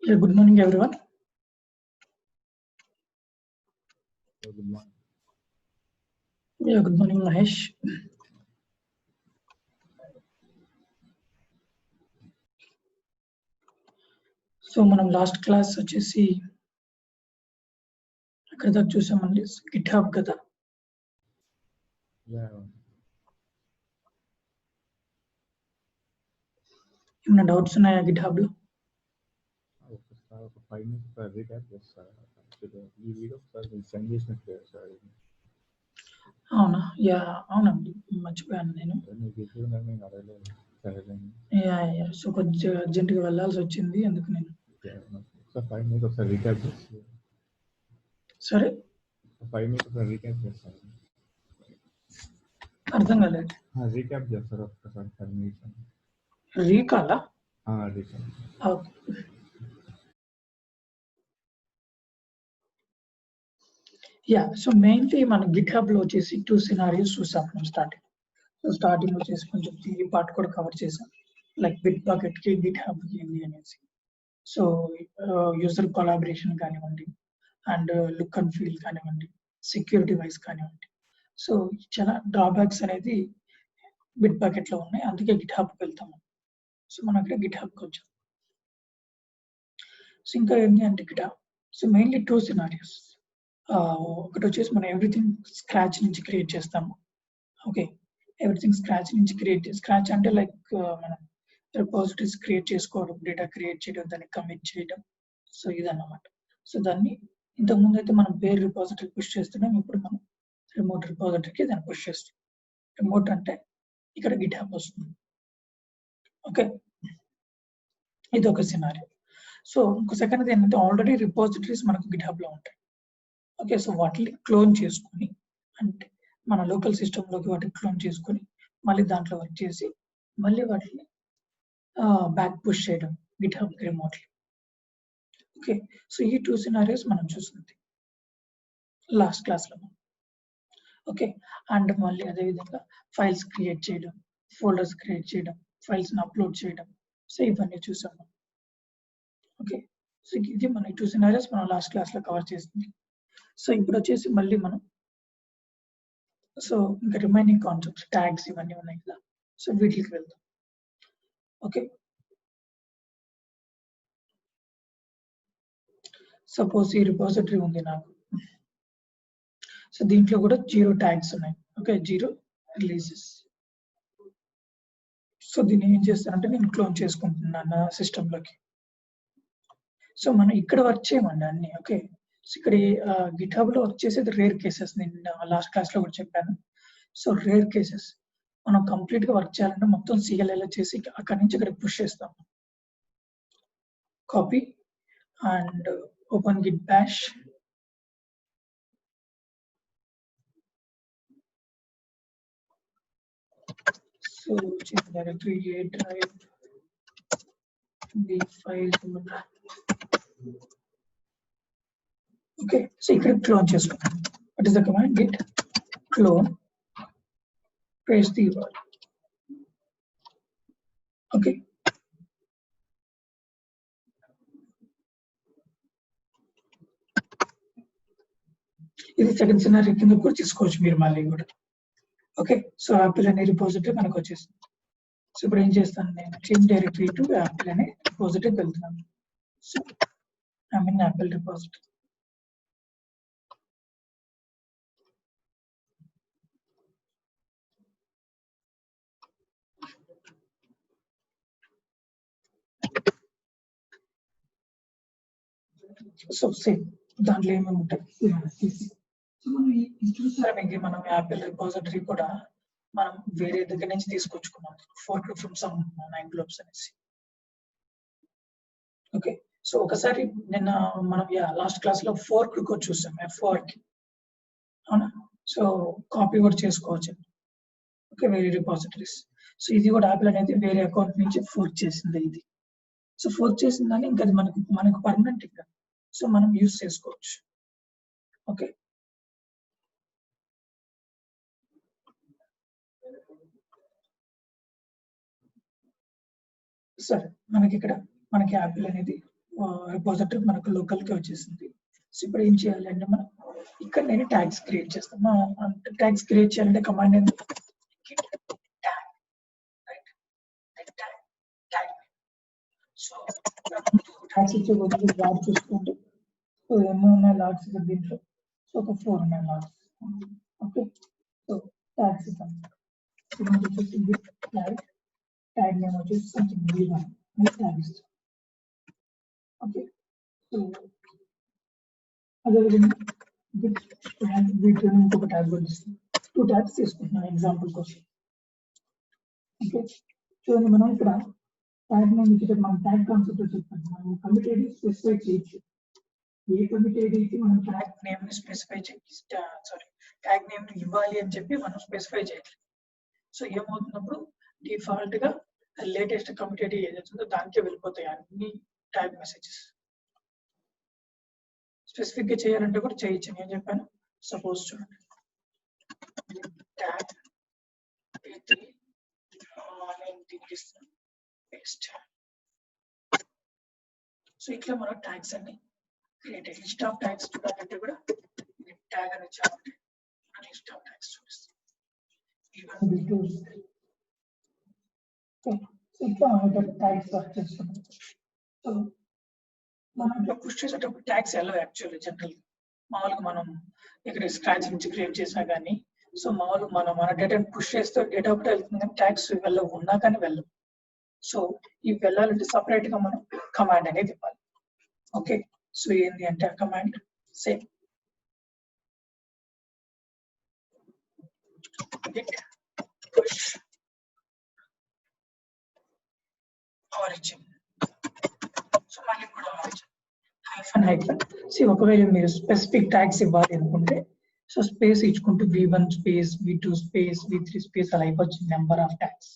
Yeah, good morning, everyone. Good morning. Yeah, good morning, Mahesh. So మనం last class వచ్చేసి అక్కడ దాకా చూసామండి గిట్హబ్ కదా. Yeah. ఏమైనా డౌట్స్ ఉన్నాయా గిట్హబ్ లో? ఒకసారి ఒక 5 minutes రీక్యాప్ చేస్తారా? ఈ వీడియో ఒకసారి నేను సెండ్ చేసినట్టు సార్. అవునా? యా అవునండి, మర్చిపోయాను నేను. మీకు ఎప్పుడు నేను అడగలేదు. సరే యా సో కొంచెం అర్జెంట్గా వెళ్ళాల్సి వచ్చింది, అందుకు నేను ఒకసారి 5 minutes ఒకసారి రీక్యాప్ చేస్తాను. సరే 5 minutes ఒకసారి రీక్యాప్ చేస్తాను. అర్థం కాలేదు. రీక్యాప్ చేస్తారు ఒక్కసారి 5 minutes. రీకాలా? Recap. Okay. Yeah so mainly మన గిట్హబ్ లో వచ్చేసి 2 సినారియోస్ చూసాం మనం స్టార్టింగ్ వచ్చేసి కొంచెం థియరీ పార్ట్ కూడా కవర్ చేసాం, లైక్ బిట్ బకెట్ కి గిట్హబ్ కి ఏంటి అనేసి. సో యూజర్ కొలాబరేషన్ కానివ్వండి, అండ్ లుక్ అండ్ ఫీల్ కానివ్వండి, సెక్యూరిటీ వైజ్ కానివ్వండి. సో చాలా డ్రాబ్యాక్స్ అనేది బిట్ బకెట్ లో ఉన్నాయి, అందుకే గిట్హబ్కి వెళ్తాము. సో మనం అక్కడ గిట్హబ్కి వచ్చాం. సో ఇంకా ఏంటి అంటే ఇక్కడ సో మెయిన్లీ 2 సినారియోస్. ఒకటి వచ్చేసి మనం ఎవ్రీథింగ్ స్క్రాచ్ నుంచి క్రియేట్ చేస్తాము. ఓకే, ఎవ్రీథింగ్ స్క్రాచ్ నుంచి స్క్రాచ్ అంటే లైక్ మనం రిపోజిటరీస్ క్రియేట్ చేసుకోవడం, డేటా క్రియేట్ చేయడం, దాన్ని కమిట్ చేయడం. సో ఇదన్నమాట. సో దాన్ని ఇంతకుముందు అయితే మనం పేరు రిపోజిటరీ పుష్ చేస్తున్నాం, ఇప్పుడు మనం రిమోట్ రిపోజిటరీకి దాన్ని పుష్ చేస్తాం. రిమోట్ అంటే ఇక్కడ గిట్హబ్ వస్తుంది. ఓకే, ఇది ఒక సినారియో. సో ఇంకో సెకండ్ ఏంటంటే ఆల్రెడీ రిపోజిటరీస్ మనకు గిట్హబ్ లో ఉంటాయి. ఓకే, సో వాటిని క్లోన్ చేసుకుని, అంటే మన లోకల్ సిస్టంలోకి వాటిని క్లోన్ చేసుకుని మళ్ళీ దాంట్లో వర్క్ చేసి మళ్ళీ వాటిని బ్యాక్ పుష్ చేయడం గిట్హబ్ రిమోట్లీ. ఓకే, సో ఈ 2 సినారియోస్ మనం చూస్తుంది లాస్ట్ క్లాస్ లో. ఓకే, అండ్ మళ్ళీ అదే విధంగా ఫైల్స్ క్రియేట్ చేయడం, ఫోల్డర్స్ క్రియేట్ చేయడం, ఫైల్స్ ని అప్లోడ్ చేయడం. సో ఇవన్నీ చూసాము. ఓకే, సో ఇది మన 2 సినారియోస్ మనం లాస్ట్ క్లాస్ లో కవర్ చేసింది. సో ఇప్పుడు వచ్చేసి మళ్ళీ మనం సో ఇంకా రిమైనింగ్ కాన్సెప్ట్స్, ట్యాగ్స్ ఇవన్నీ ఉన్నాయి కదా, సో వీటికి వెళ్దాం. ఓకే, సపోజ్ ఈ రిపోజిటరీ ఉంది నాకు. సో దీంట్లో కూడా 0 ట్యాగ్స్ ఉన్నాయి. Okay, 0 releases. సో దీన్ని ఏం చేస్తానంటే నేను క్లోన్ చేసుకుంటున్నాను నా సిస్టంలోకి. సో మనం ఇక్కడ వర్క్ చేయమండి అన్ని. ఓకే, సో ఇక్కడ గిట్హబ్ లో వర్క్ చేసేది రేర్ కేసెస్, నేను లాస్ట్ క్లాస్ లో కూడా చెప్పాను. సో రేర్ కేసెస్ మనం కంప్లీట్ గా వర్క్ చేయాలంటే మొత్తం CLI చేసి అక్కడి నుంచి ఇక్కడ పుష్ చేస్తాం. Copy and open Git Bash. So directory A drive the file. Okay, so ఇక్కడ క్లోన్ చేసుకుంటాం. What is the command? Git clone paste the URL. Okay, ఇది సెకండ్ సినారీ కింద కూడా తీసుకోవచ్చు మీరు మళ్ళీ కూడా. ఓకే, సో యాపిల్ అనే రిపోజిటరీ మనకు వచ్చేసింది. సో ఇప్పుడు ఏం చేస్తాను, నేను చేంజ్ డైరెక్టరీ టు యాపిల్ అనే రిపోజిటరీకి వెళ్తున్నాను. So I mean Apple repository. So same దాంట్లో ఏమేమి ఉంటాయి చూసారా మీకు, మనం యాపిల్ రిపోజిటరీ కూడా మనం వేరే దగ్గర నుంచి తీసుకొచ్చుకున్నాం, ఫోర్క్ ఫ్రమ్ సమ్ 9 గ్లోబ్స్ అనేసి. ఓకే, సో ఒకసారి నిన్న మనం లాస్ట్ క్లాస్ లో ఫోర్క్ కూడా చూసాం, F4 అవునా. సో కాపీ కూడా చేసుకోవచ్చు. ఓకే, వేరే రిపోజిటరీస్. సో ఇది కూడా యాపిల్ అనేది వేరే అకౌంట్ నుంచి ఫోర్క్ చేసింది ఇది. సో ఫోర్క్ చేసిందని ఇంకా అది మనకు పర్మనెంట్ ఇంకా, సో మనం యూజ్ చేసుకోవచ్చు. ఓకే, సరే మనకి ఇక్కడ మనకి యాపిల్ అనేది రిపోజిటరీ మనకు లోకల్కి వచ్చేసింది. సో ఇప్పుడు ఏం చేయాలంటే మనం ఇక్కడ నేను ట్యాగ్స్ క్రియేట్ చేస్తాను. ట్యాగ్స్ క్రియేట్ చేయాలంటే కమాండ్ ఏంటి? సో ట్యాగ్స్ ఇచ్చే బదులు లాగ్ చూసుకుంటే సో ఎన్ని ఉన్నాయి లాగ్స్ ఇక్కడ దీంట్లో? సో ఒక 4 ఉన్నాయి లాగ్స్. ఓకే, సో ట్యాగ్స్ ఇస్తాం. ట్యాగ్ నేమ్ వచ్చేసి సంథింగ్ v1 ట్యాగ్ ఇస్తాం. ఓకే, సో అదేవిధంగా వీటిని ఇంకొక ట్యాగ్ కూడా ఇస్తాం. 2 ట్యాగ్స్ తీసుకుంటున్నాం ఎగ్జాంపుల్ కోసం. ఓకే, చూడండి మనం ఇక్కడ ట్యాగ్ నేమ్ ఇచ్చేటప్పుడు మనం ట్యాగ్ కాన్సెప్ట్ చెప్తాం. మనం కమిట్ ఐడి స్పెసిఫై చేయొచ్చు. ఏ కమిట్ ఐడికి మనం ట్యాగ్ నేమ్ ని స్పెసిఫై ట్యాగ్ నేమ్ ని ఇవ్వాలి అని చెప్పి మనం స్పెసిఫై చేయట్లేదు. సో ఏమవుతున్నప్పుడు డిఫాల్ట్ గా లేటెస్ట్ కమిట్ ఐడి ఏదైతుందో దానికే వెళ్ళిపోతాయి అన్ని ట్యాగ్ మెసేజెస్. స్పెసిఫిక్ గా చేయాలంటే కూడా చేయొచ్చు. నేను చెప్పాను, సపోజ్ చూడండి ట్యాగ్ p3 నేను దీనికి ఇస్తాను పేస్ట్. సో ఇట్లా మనం ట్యాగ్స్ అన్ని క్రియేట్ లిస్ట్ ఆఫ్ ట్యాగ్స్ చూడాలంటే కూడా ట్యాగ్ అని వచ్చామంటే లిస్ట్ ఆఫ్ ట్యాగ్స్ చూపిస్తాం. ఇట్లా ట్యాగ్స్ వర్క్ చేస్తున్నాం. సో మనం ఇట్లా పుష్ చేసేటప్పుడు ట్యాగ్స్ ఎలా యాక్చువల్లీ జనరల్ మామూలుగా మనం ఇక్కడ స్క్రాచ్ నుంచి క్రియేట్ చేసినా కానీ సో మామూలుగా మనం మన డేటాని పుష్ చేస్తే డేటా ఒకటే వెళ్తుంది కానీ ట్యాగ్స్ వెళ్ళవు, ఉన్నా కానీ వెళ్ళవు. సో ఇవి వెళ్ళాలంటే సపరేట్ గా మనం కమాండ్ అనేది ఇవ్వాలి. ఓకే, సో ఏంటి అంటే ఆ command same push origin. So మళ్ళీ కూడా ఆరిజిన్ హైఫన్. ఒకవేళ మీరు స్పెసిఫిక్ ట్యాగ్స్ ఇవ్వాలి అనుకుంటే సో స్పేస్ ఇచ్చుకుంటూ v1 space v2 space v3 space అలా ఇవ్వచ్చు నెంబర్ ఆఫ్ ట్యాగ్స్.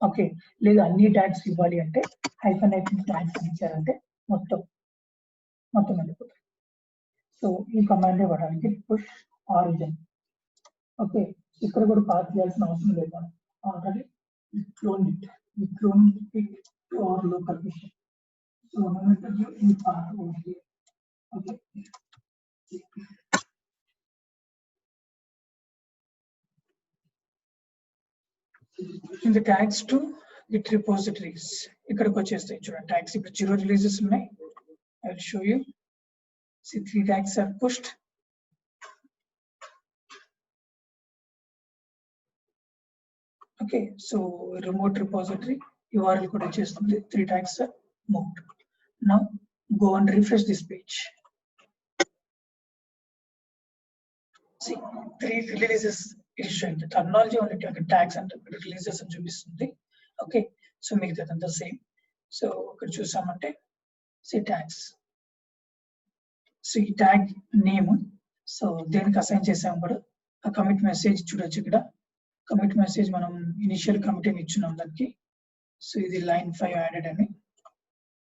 ఓకే, లేదా అన్ని ట్యాగ్స్ ఇవ్వాలి అంటే హైఫన్ ట్యాగ్స్ ఇచ్చారంటే మొత్తం వెళ్ళిపోతాయి. సో ఈ కమాండ్ ఇవ్వడానికి పుష్ ఆరిజిన్. ఓకే, ఇక్కడ కూడా పాస్ చేయాల్సిన అవసరం లేదు. మనం already clone it to our local machine. So I'm going to give in path over here. Okay. In the tags to git repositories. ఇక్కడ వచ్చేస్తాయి చూడండి tags. ఇప్పుడు 0 releases ఉన్నాయి. I will show you. See 3 tags are pushed. Okay, so remote repository URL కూడా వచ్చేస్తుంది. 3 tags are moved. Now go and refresh this page. See 3 releases is showing. The terminology only tags and releases అని చూపిస్తుంది. Okay, so మిగతాదంతా same. So ఇక్కడ చూసామంటే see tags. So ఈ tag name so దేనికి assign చేసాము కూడా ఆ కమిట్ మెసేజ్ చూడొచ్చు. ఇక్కడ కమిట్ మెసేజ్ మనం ఇనిషియల్ కమిట్ అని ఇచ్చున్నాం దానికి. సో ఇది లైన్ 5 యాడెడ్ అని,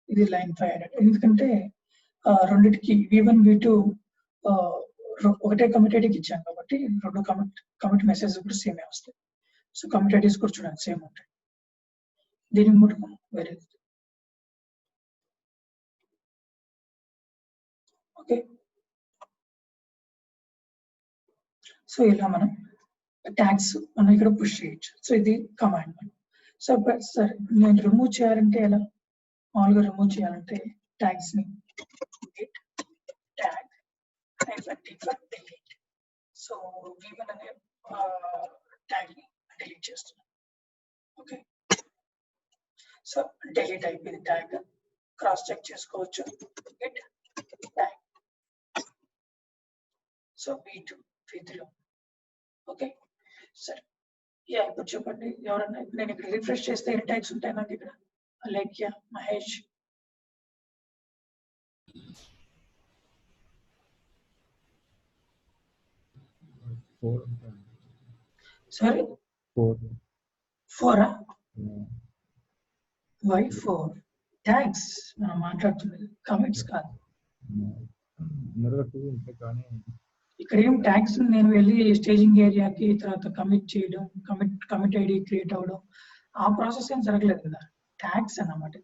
ఇది లైన్ 5 యాడెడ్. ఎందుకంటే రెండిటికి v1 v2 ఒకటే కమిట్ ఐడికి ఇచ్చాం కాబట్టి రెండు కమిట్ మెసేజ్ కూడా సేమే వస్తాయి. సో కమిట్ ఐడీస్ కూడా చూడండి సేమ్ ఉంటాయి. దీనికి ముట్టుకు వేరే. ఓకే, సో ఇలా మనం ట్యాగ్స్ మనం ఇక్కడ పుష్ చేయొచ్చు. సో ఇది కమాండ్. సో సార్ నేను రిమూవ్ చేయాలంటే ఎలా? మామూలుగా రిమూవ్ చేయాలంటే ట్యాగ్స్ ని git tag -delete. So v1 అనే ట్యాగ్ ని డిలీట్ చేస్తున్నాం. ఓకే, సో డిలీట్ అయిపోయింది ట్యాగ్. క్రాస్ చెక్ చేసుకోవచ్చు. git tag. So v2 v3. Okay, సరే. ఇప్పుడు చెప్పండి ఎవరన్నా నేను ఇక్కడ రిఫ్రెష్ చేస్తే ఎన్ని ట్యాగ్స్ ఉంటాయి నాకు ఇక్కడ? Alekhya, Mahesh, sorry 4 why 4 tags మనం మాట్లాడుతున్నది కమిట్స్ కాదు. ఇక్కడ ఏం ట్యాగ్స్ నేను వెళ్ళి స్టేజింగ్ ఏరియాకి తర్వాత కమిట్ చేయడం, కమిట్ ఐడి క్రియేట్ అవ్వడం ఆ ప్రాసెస్ ఏం జరగలేదు కదా. ట్యాగ్స్ అన్నమాట.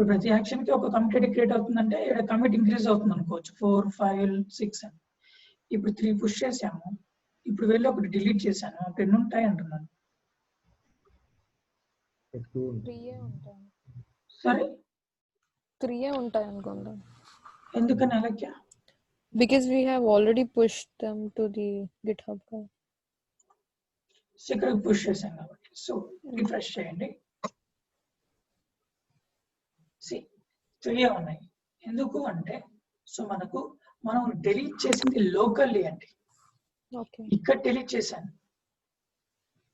ఇప్పుడు ప్రతి యాక్షన్ కి ఒక కమిట్ క్రియేట్ అవుతుందంటే ఇక్కడ కమిట్ ఇంక్రీజ్ అవుతుంది అనుకోవచ్చు 4, 5, 6 అని. ఇప్పుడు 3 పుష్ చేసాము, ఇప్పుడు వెళ్ళి ఒకటి డిలీట్ చేశాను, అప్పుడు ఎన్ని ఉంటాయి అంటున్నాను. సరే 3 ఉంటాయి అనుకుంటా. ఎందుకని అలాగే? Because we have already pushed them to the GitHub. ఇక్కడ పుష్ చేశాం కాబట్టి. సో రిఫ్రెష్ చేయండి. 3 ఉన్నాయి. ఎందుకు అంటే సో మనం డిలీట్ చేసింది లోకల్లీ అండి. ఇక్కడ డిలీట్ చేశాను,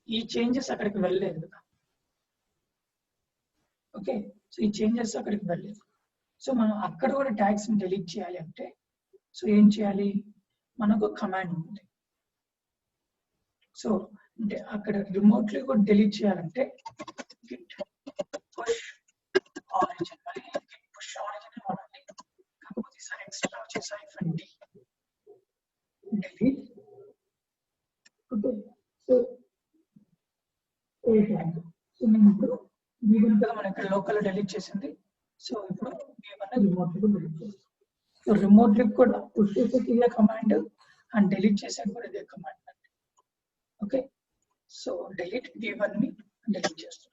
ఈ చేంజెస్ అక్కడికి వెళ్ళలేదు కదా. ఓకే, సో ఈ చేంజెస్ అక్కడికి వెళ్ళలేదు. సో మనం అక్కడ కూడా ట్యాగ్స్ ని డిలీట్ చేయాలి అంటే సో ఏం చేయాలి, మనకు కమాండ్ ఉంది. సో అంటే అక్కడ రిమోట్లీ కూడా డిలీట్ చేయాలంటే git push origin, మళ్ళీ git push origin వాడాలి. కాకపోతే ఈసారి ఎక్స్ట్రా వచ్చేసి -d delete. ఓకే, సో ఏ ట్యాగ్, సో నేను ఇప్పుడు v1 కదా మనం ఇక్కడ లోకల్ డిలీట్ చేసింది. సో ఇప్పుడు v1 రిమోట్లీ కూడా డిలీట్ చేస్తాం. సో రిమోట్లీ కూడా పుష్ చేసేకి ఇదే కమాండ్ అండ్ డిలీట్ చేసేకి కూడా ఇదే command. Okay, so delete v1 ని డిలీట్ చేస్తున్నాం.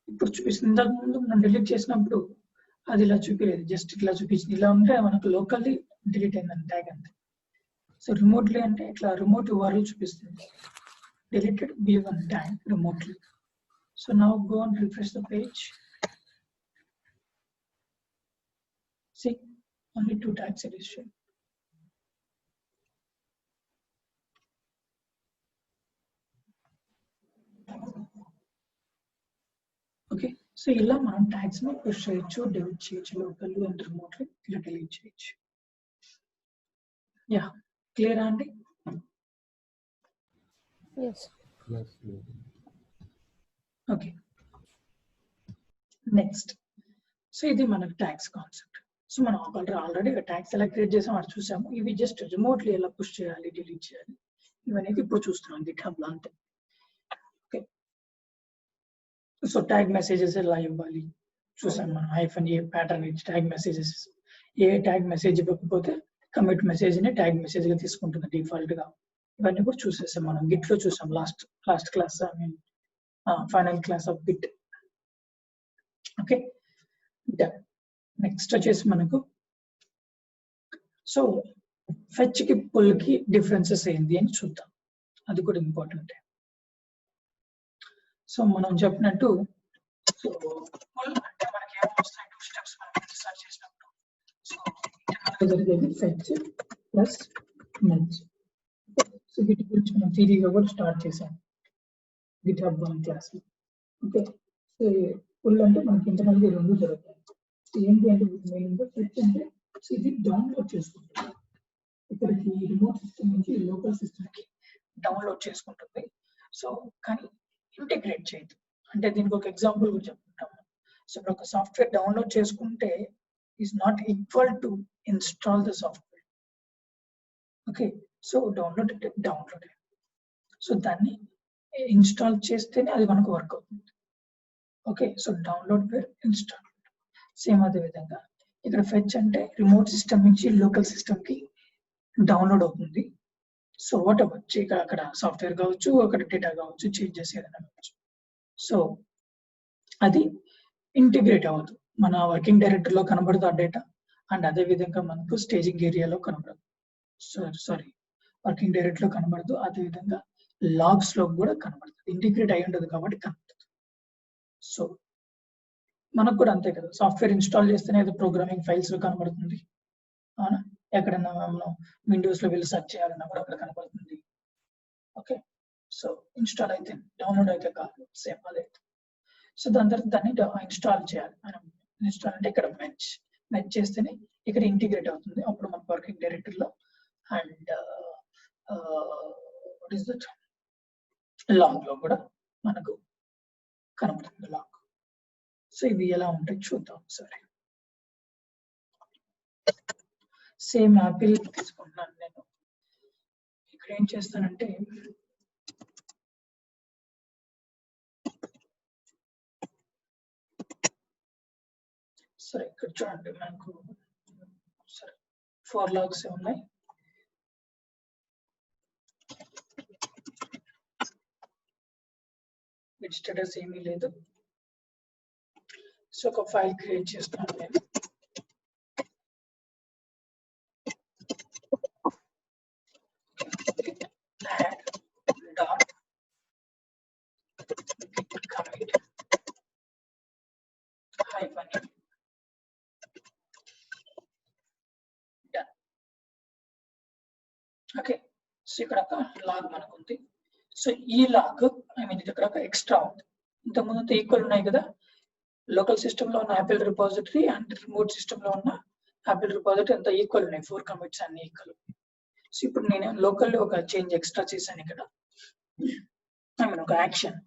ఇప్పుడు చూపిస్తుంది. ఇంతకు ముందు మనం డిలీట్ చేసినప్పుడు అది ఇలా చూపించలేదు, జస్ట్ ఇట్లా చూపించింది. ఇలా ఉంటే మనకు లోకల్లీ డిలీట్ అయిందని ట్యాగ్ అంతే. సో రిమోట్లీ అంటే ఇట్లా రిమోట్ URL చూపిస్తుంది, deleted v1 tag remotely. So now go and refresh the page. See, only 2 tags it is showing. Okay, so illa మనం tags ని push చేయొచ్చు, delete చేయొచ్చు locally and remotely, ఇలా delete చేయొచ్చు. Yeah, clear అండి? Yes. Okay, next. So ఇది మనకు tags concept. So మనం ఆల్రెడీ ట్యాగ్స్ ఎలా క్రియేట్ చేసాం అది చూసాము. ఇవి జస్ట్ రిమోట్లీ ఎలా పుష్ చేయాలి, డిలీట్ చేయాలి, ఇవన్నీ ఇప్పుడు చూస్తున్నాం GitHub లో అంతే. ఓకే, సో ట్యాగ్ మెసేజెస్ ఎలా ఇవ్వాలి చూసాం మనం. -a ప్యాటర్న్ ఇచ్చి ట్యాగ్ మెసేజెస్, ఏ ట్యాగ్ మెసేజ్ ఇవ్వకపోతే కమిట్ మెసేజ్ ని ట్యాగ్ మెసేజ్ గా తీసుకుంటుంది డిఫాల్ట్ గా. ఇవన్నీ కూడా చూసేసాం మనం, గిట్ లో చూసాం last class, final class of Git. Okay, next వచ్చేసి మనకు సో ఫెచ్ కి పుల్ కి డిఫరెన్సెస్ ఏంటి అని చూద్దాం, అది కూడా ఇంపార్టెంట్. సో మనం చెప్పినట్టు సో పుల్ అంటే మనకి ఏం వస్తాయి, 2 స్టెప్స్ మనం సర్చ్ చేసినప్పుడు. సో జరిగేది ఫెచ్ ప్లస్ మెర్జ్. సో వీటి గురించి మనం థియరీగా కూడా స్టార్ట్ చేసాం GitHub 1 క్లాస్ లో. ఓకే, సో పుల్ అంటే మనకి ఇంటర్నల్ రెండు జరుగుతాయి. ఏంటి అంటే మెయిన్ ఫెచ్ అంటే ఇది డౌన్లోడ్ చేసుకుంటుంది, ఇక్కడికి రిమోట్ సిస్టమ్ నుంచి లోకల్ సిస్టమ్ కి డౌన్లోడ్ చేసుకుంటుంది. సో కానీ ఇంటిగ్రేట్ చేయదు. అంటే దీనికి ఒక ఎగ్జాంపుల్ కూడా చెప్పుకుంటాము. సో ఇప్పుడు ఒక సాఫ్ట్వేర్ డౌన్లోడ్ చేసుకుంటే is not equal to install the software. Okay, so download అంటే డౌన్లోడ్, సో దాన్ని ఇన్స్టాల్ చేస్తేనే అది మనకు వర్క్ అవుతుంది. Okay, so download where install. Same అదే విధంగా ఇక్కడ ఫెచ్ అంటే రిమోట్ సిస్టమ్ నుంచి లోకల్ సిస్టమ్ కి డౌన్లోడ్ అవుతుంది. సో వాట్ అవ్వచ్చు, అక్కడ సాఫ్ట్వేర్ కావచ్చు, అక్కడ డేటా కావచ్చు, చేంజెస్ ఏదైనా కావచ్చు. సో అది ఇంటిగ్రేట్ అవ్వదు, మన వర్కింగ్ డైరెక్టరీ లో కనబడదు ఆ డేటా, అండ్ అదే విధంగా మనకు స్టేజింగ్ ఏరియాలో కనబడదు. సారీ వర్కింగ్ డైరెక్టరీ లో కనబడదు, అదే విధంగా లాగ్స్ లో కూడా కనబడదు, ఇంటిగ్రేట్ అయి ఉండదు కాబట్టి కనబడదు. సో మనకు కూడా అంతే కదా, సాఫ్ట్వేర్ ఇన్స్టాల్ చేస్తేనే అది ప్రోగ్రామింగ్ ఫైల్స్ లో కనబడుతుంది. అవునా, ఎక్కడన్నా మనం విండోస్ లో వెళ్ళి సెర్చ్ చేయాలన్నా కూడా అక్కడ కనబడుతుంది. ఓకే, సో ఇన్స్టాల్ అయితే డౌన్లోడ్ అయితే కాదు, సేమ్ అదే. సో దాని తర్వాత దాన్ని ఇన్స్టాల్ చేయాలి మనం. ఇన్స్టాల్ అంటే ఇక్కడ మెర్జ్ చేస్తేనే ఇక్కడ ఇంటిగ్రేట్ అవుతుంది, అప్పుడు మన వర్కింగ్ డైరెక్టరీలో and what is that log లో కూడా మనకు కనబడుతుంది లాగ్. సో ఇవి ఎలా ఉంటాయి చూద్దాం సరే. సేమ్ యాపిల్ తీసుకుంటున్నాను నేను. ఇక్కడ ఏం చేస్తానంటే సరే ఇక్కడ చూడండి మనకు సరే 4 లాగ్స్ ఉన్నాయి. బిట్ స్టేటస్ ఏమీ లేదు. సో ఒక ఫైల్ క్రియేట్ చేస్తాను నేను. ఓకే, సో ఇక్కడ ఒక లాగ్ మనకు ఉంది. సో ఈ లాగ్ ఇక్కడ ఒక ఎక్స్ట్రా ఉంది. ఇంతకుముందు ఈక్వల్ ఉన్నాయి కదా, లోకల్ సిస్టమ్ లో ఉన్న Apple repository and remote system లో ఉన్న యాపిల్ రిపాజిటరీ అంతా ఈక్వల్ ఉన్నాయి. 4 కమిట్స్ అన్ని ఈక్వల్. సో ఇప్పుడు నేను లోకల్ ఒక చేంజ్ ఎక్స్ట్రా చేశాను. ఇక్కడ ఒక యాక్షన్,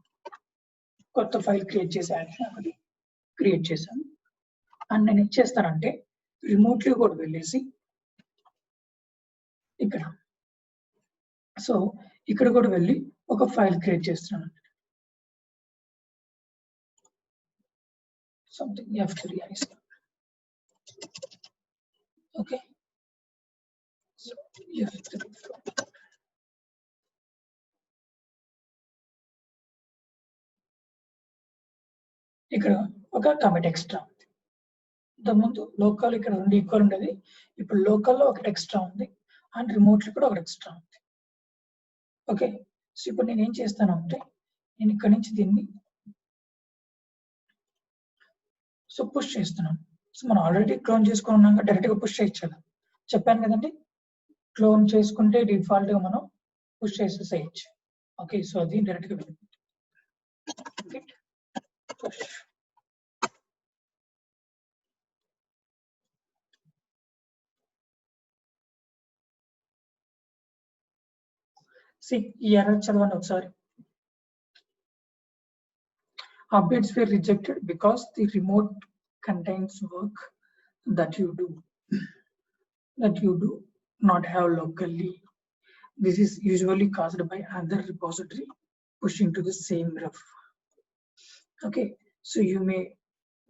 కొత్త ఫైల్ క్రియేట్ చేసే యాక్షన్ ఒకటి క్రియేట్ చేశాను. అండ్ నేను ఏం చేస్తానంటే రిమోట్లీ కూడా వెళ్ళేసి ఇక్కడ, సో ఇక్కడ కూడా వెళ్ళి ఒక ఫైల్ క్రియేట్ చేస్తున్నాను. సంథింగ్ F3 అని ఇస్తాను. ఓకే, సో F3 ఇక్కడ ఒక కమిట్ ఎక్స్ట్రా ఉంది. ఇంతకుముందు లోకల్ ఇక్కడ ఉండి ఈక్వల్ ఉండేది, ఇప్పుడు లోకల్లో ఒకటి ఎక్స్ట్రా ఉంది అండ్ రిమోట్లో కూడా ఒకటి ఎక్స్ట్రా ఉంది. ఓకే, సో ఇప్పుడు నేను ఏం చేస్తాను అంటే నేను ఇక్కడ నుంచి దీన్ని సో పుష్ చేస్తున్నాను. సో మనం ఆల్రెడీ క్లోన్ చేసుకుని ఉన్నాక డైరెక్ట్ గా పుష్ చేయొచ్చు కదా, చెప్పాను కదండి. క్లోన్ చేసుకుంటే డిఫాల్ట్ గా మనం పుష్ చేసేసేయచ్చు. ఓకే, సో అది డైరెక్ట్ గా పుష్. ఈ ఎర్రర్ చదవండి ఒకసారి. Updates were rejected because the remote contains work that you do not have locally. This is usually caused by other repository pushing to the same ref. Okay, so you may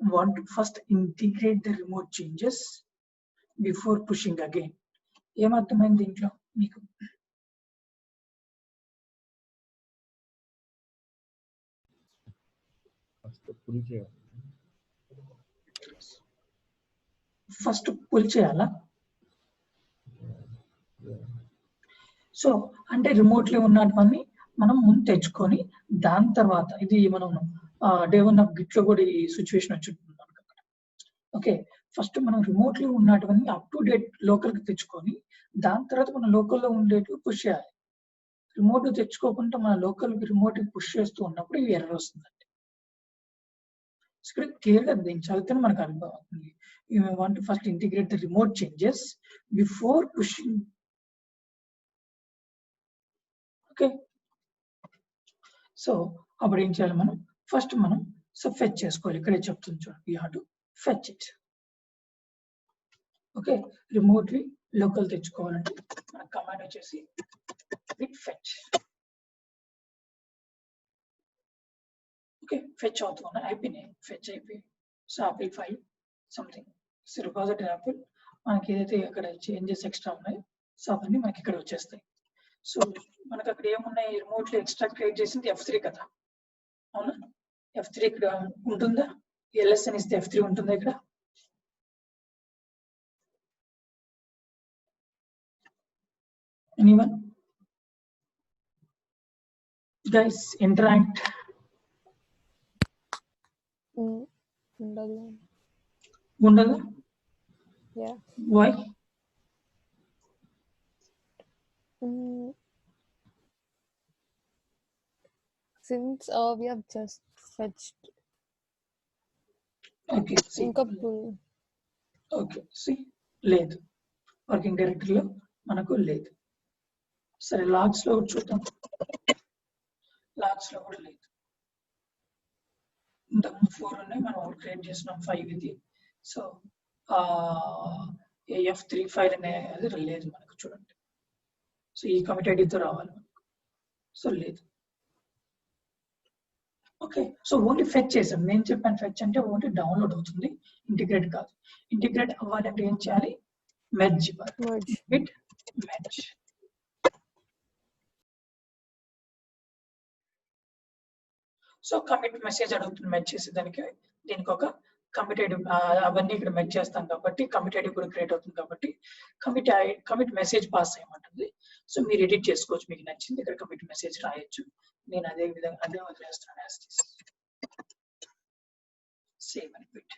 want to first integrate the remote changes before pushing again. ఏమర్థమైంది దీంట్లో మీకు? First pull చేయాలా? So అంటే remotely ఉన్నటువన్నీ మనం ముందు తెచ్చుకొని దాని తర్వాత ఇది మనం డే 1 ఆఫ్ గిట్ లో కూడా ఈ సిచ్యువేషన్ వచ్చి ఉంటుంది మనకు అక్కడ. ఓకే, ఫస్ట్ మనం రిమోట్లీ ఉన్నటువన్నీ అప్ టు డేట్ లోకల్ కి తెచ్చుకొని దాని తర్వాత మనం లోకల్లో ఉండేటివి పుష్ చేయాలి. రిమోట్ తెచ్చుకోకుండా మన లోకల్ రిమోట్ పుష్ చేస్తూ ఉన్నప్పుడు ఇవి ఎర్రర్ వస్తుందండి. ఇక్కడ క్లియర్ గా దీన్ని చదివితేనే మనకు అర్థం అవుతుంది. You may want to first integrate the remote changes before pushing. Okay, so అప్పుడు ఏం చేయాలి మనం? ఫస్ట్ మనం ఫెచ్ చేసుకోవాలి. ఇక్కడే చెప్తుంది చూడండి, you have to fetch it. Okay, remotely local తెచ్చుకోవాలంటే మన కమాండ్ వచ్చేసి git fetch. ఓకే, ఫెచ్ అవుతున్నా అయిపోయినాయి, ఫెచ్ అయిపోయి. So Apple file something repository Apple మనకి ఏదైతే అక్కడ చేంజెస్ ఎక్స్ట్రా ఉన్నాయో సో అవన్నీ మనకి ఇక్కడ వచ్చేస్తాయి. సో మనకి అక్కడ ఏమున్నాయి? రిమోట్లీ ఎక్స్ట్రా క్రియేట్ చేసింది F3 కదా, అవునా? F3 ఇక్కడ ఉంటుందా? LS అని ఇస్తే F3 ఉంటుందా ఇక్కడ? Anyone guys interact? ఉండదు. Yeah. Why? Since we have just fetched. Okay, see. Okay, see, లేదు వర్కింగ్ డైరెక్టరీలో మనకు లేదు. సరే లాగ్స్ లో చూద్దాం. లాగ్స్ లో కూడా లేదు. ఇంతకుముందు 4 ఉన్నాయి, మనం క్రియేట్ చేసినాం 5 ఇది. సో F3 ఫైల్ అనేది లేదు మనకు చూడండి. సో ఈ కమిట్ ఐడితో రావాలి, సో లేదు. ఓకే, సో ఓన్లీ ఫెచ్ చేసాం. నేను చెప్పాను ఫెచ్ అంటే ఓన్లీ డౌన్లోడ్ అవుతుంది, ఇంటిగ్రేట్ కాదు. ఇంటిగ్రేట్ అవ్వాలంటే ఏం చేయాలి? మెర్జ్ ఇవ్వాలి. Bit merge. So commit message అడుగుతుంది మెర్జ్ చేసేదానికి. దీనికి ఒక కమిట్ ఐడి అవన్నీ ఇక్కడ మెర్జ్ చేస్తాం కాబట్టి కమిట్ ఐడి కూడా క్రియేట్ అవుతుంది కాబట్టి కమిట్ మెసేజ్ పాస్ అయ్యమంటుంది. సో మీరు ఎడిట్ చేసుకోవచ్చు, మీకు నచ్చింది ఇక్కడ కమిట్ మెసేజ్ రాయొచ్చు. నేను అదే విధంగా అదే వదిలేస్తాను. సేవ్ అని పెట్టి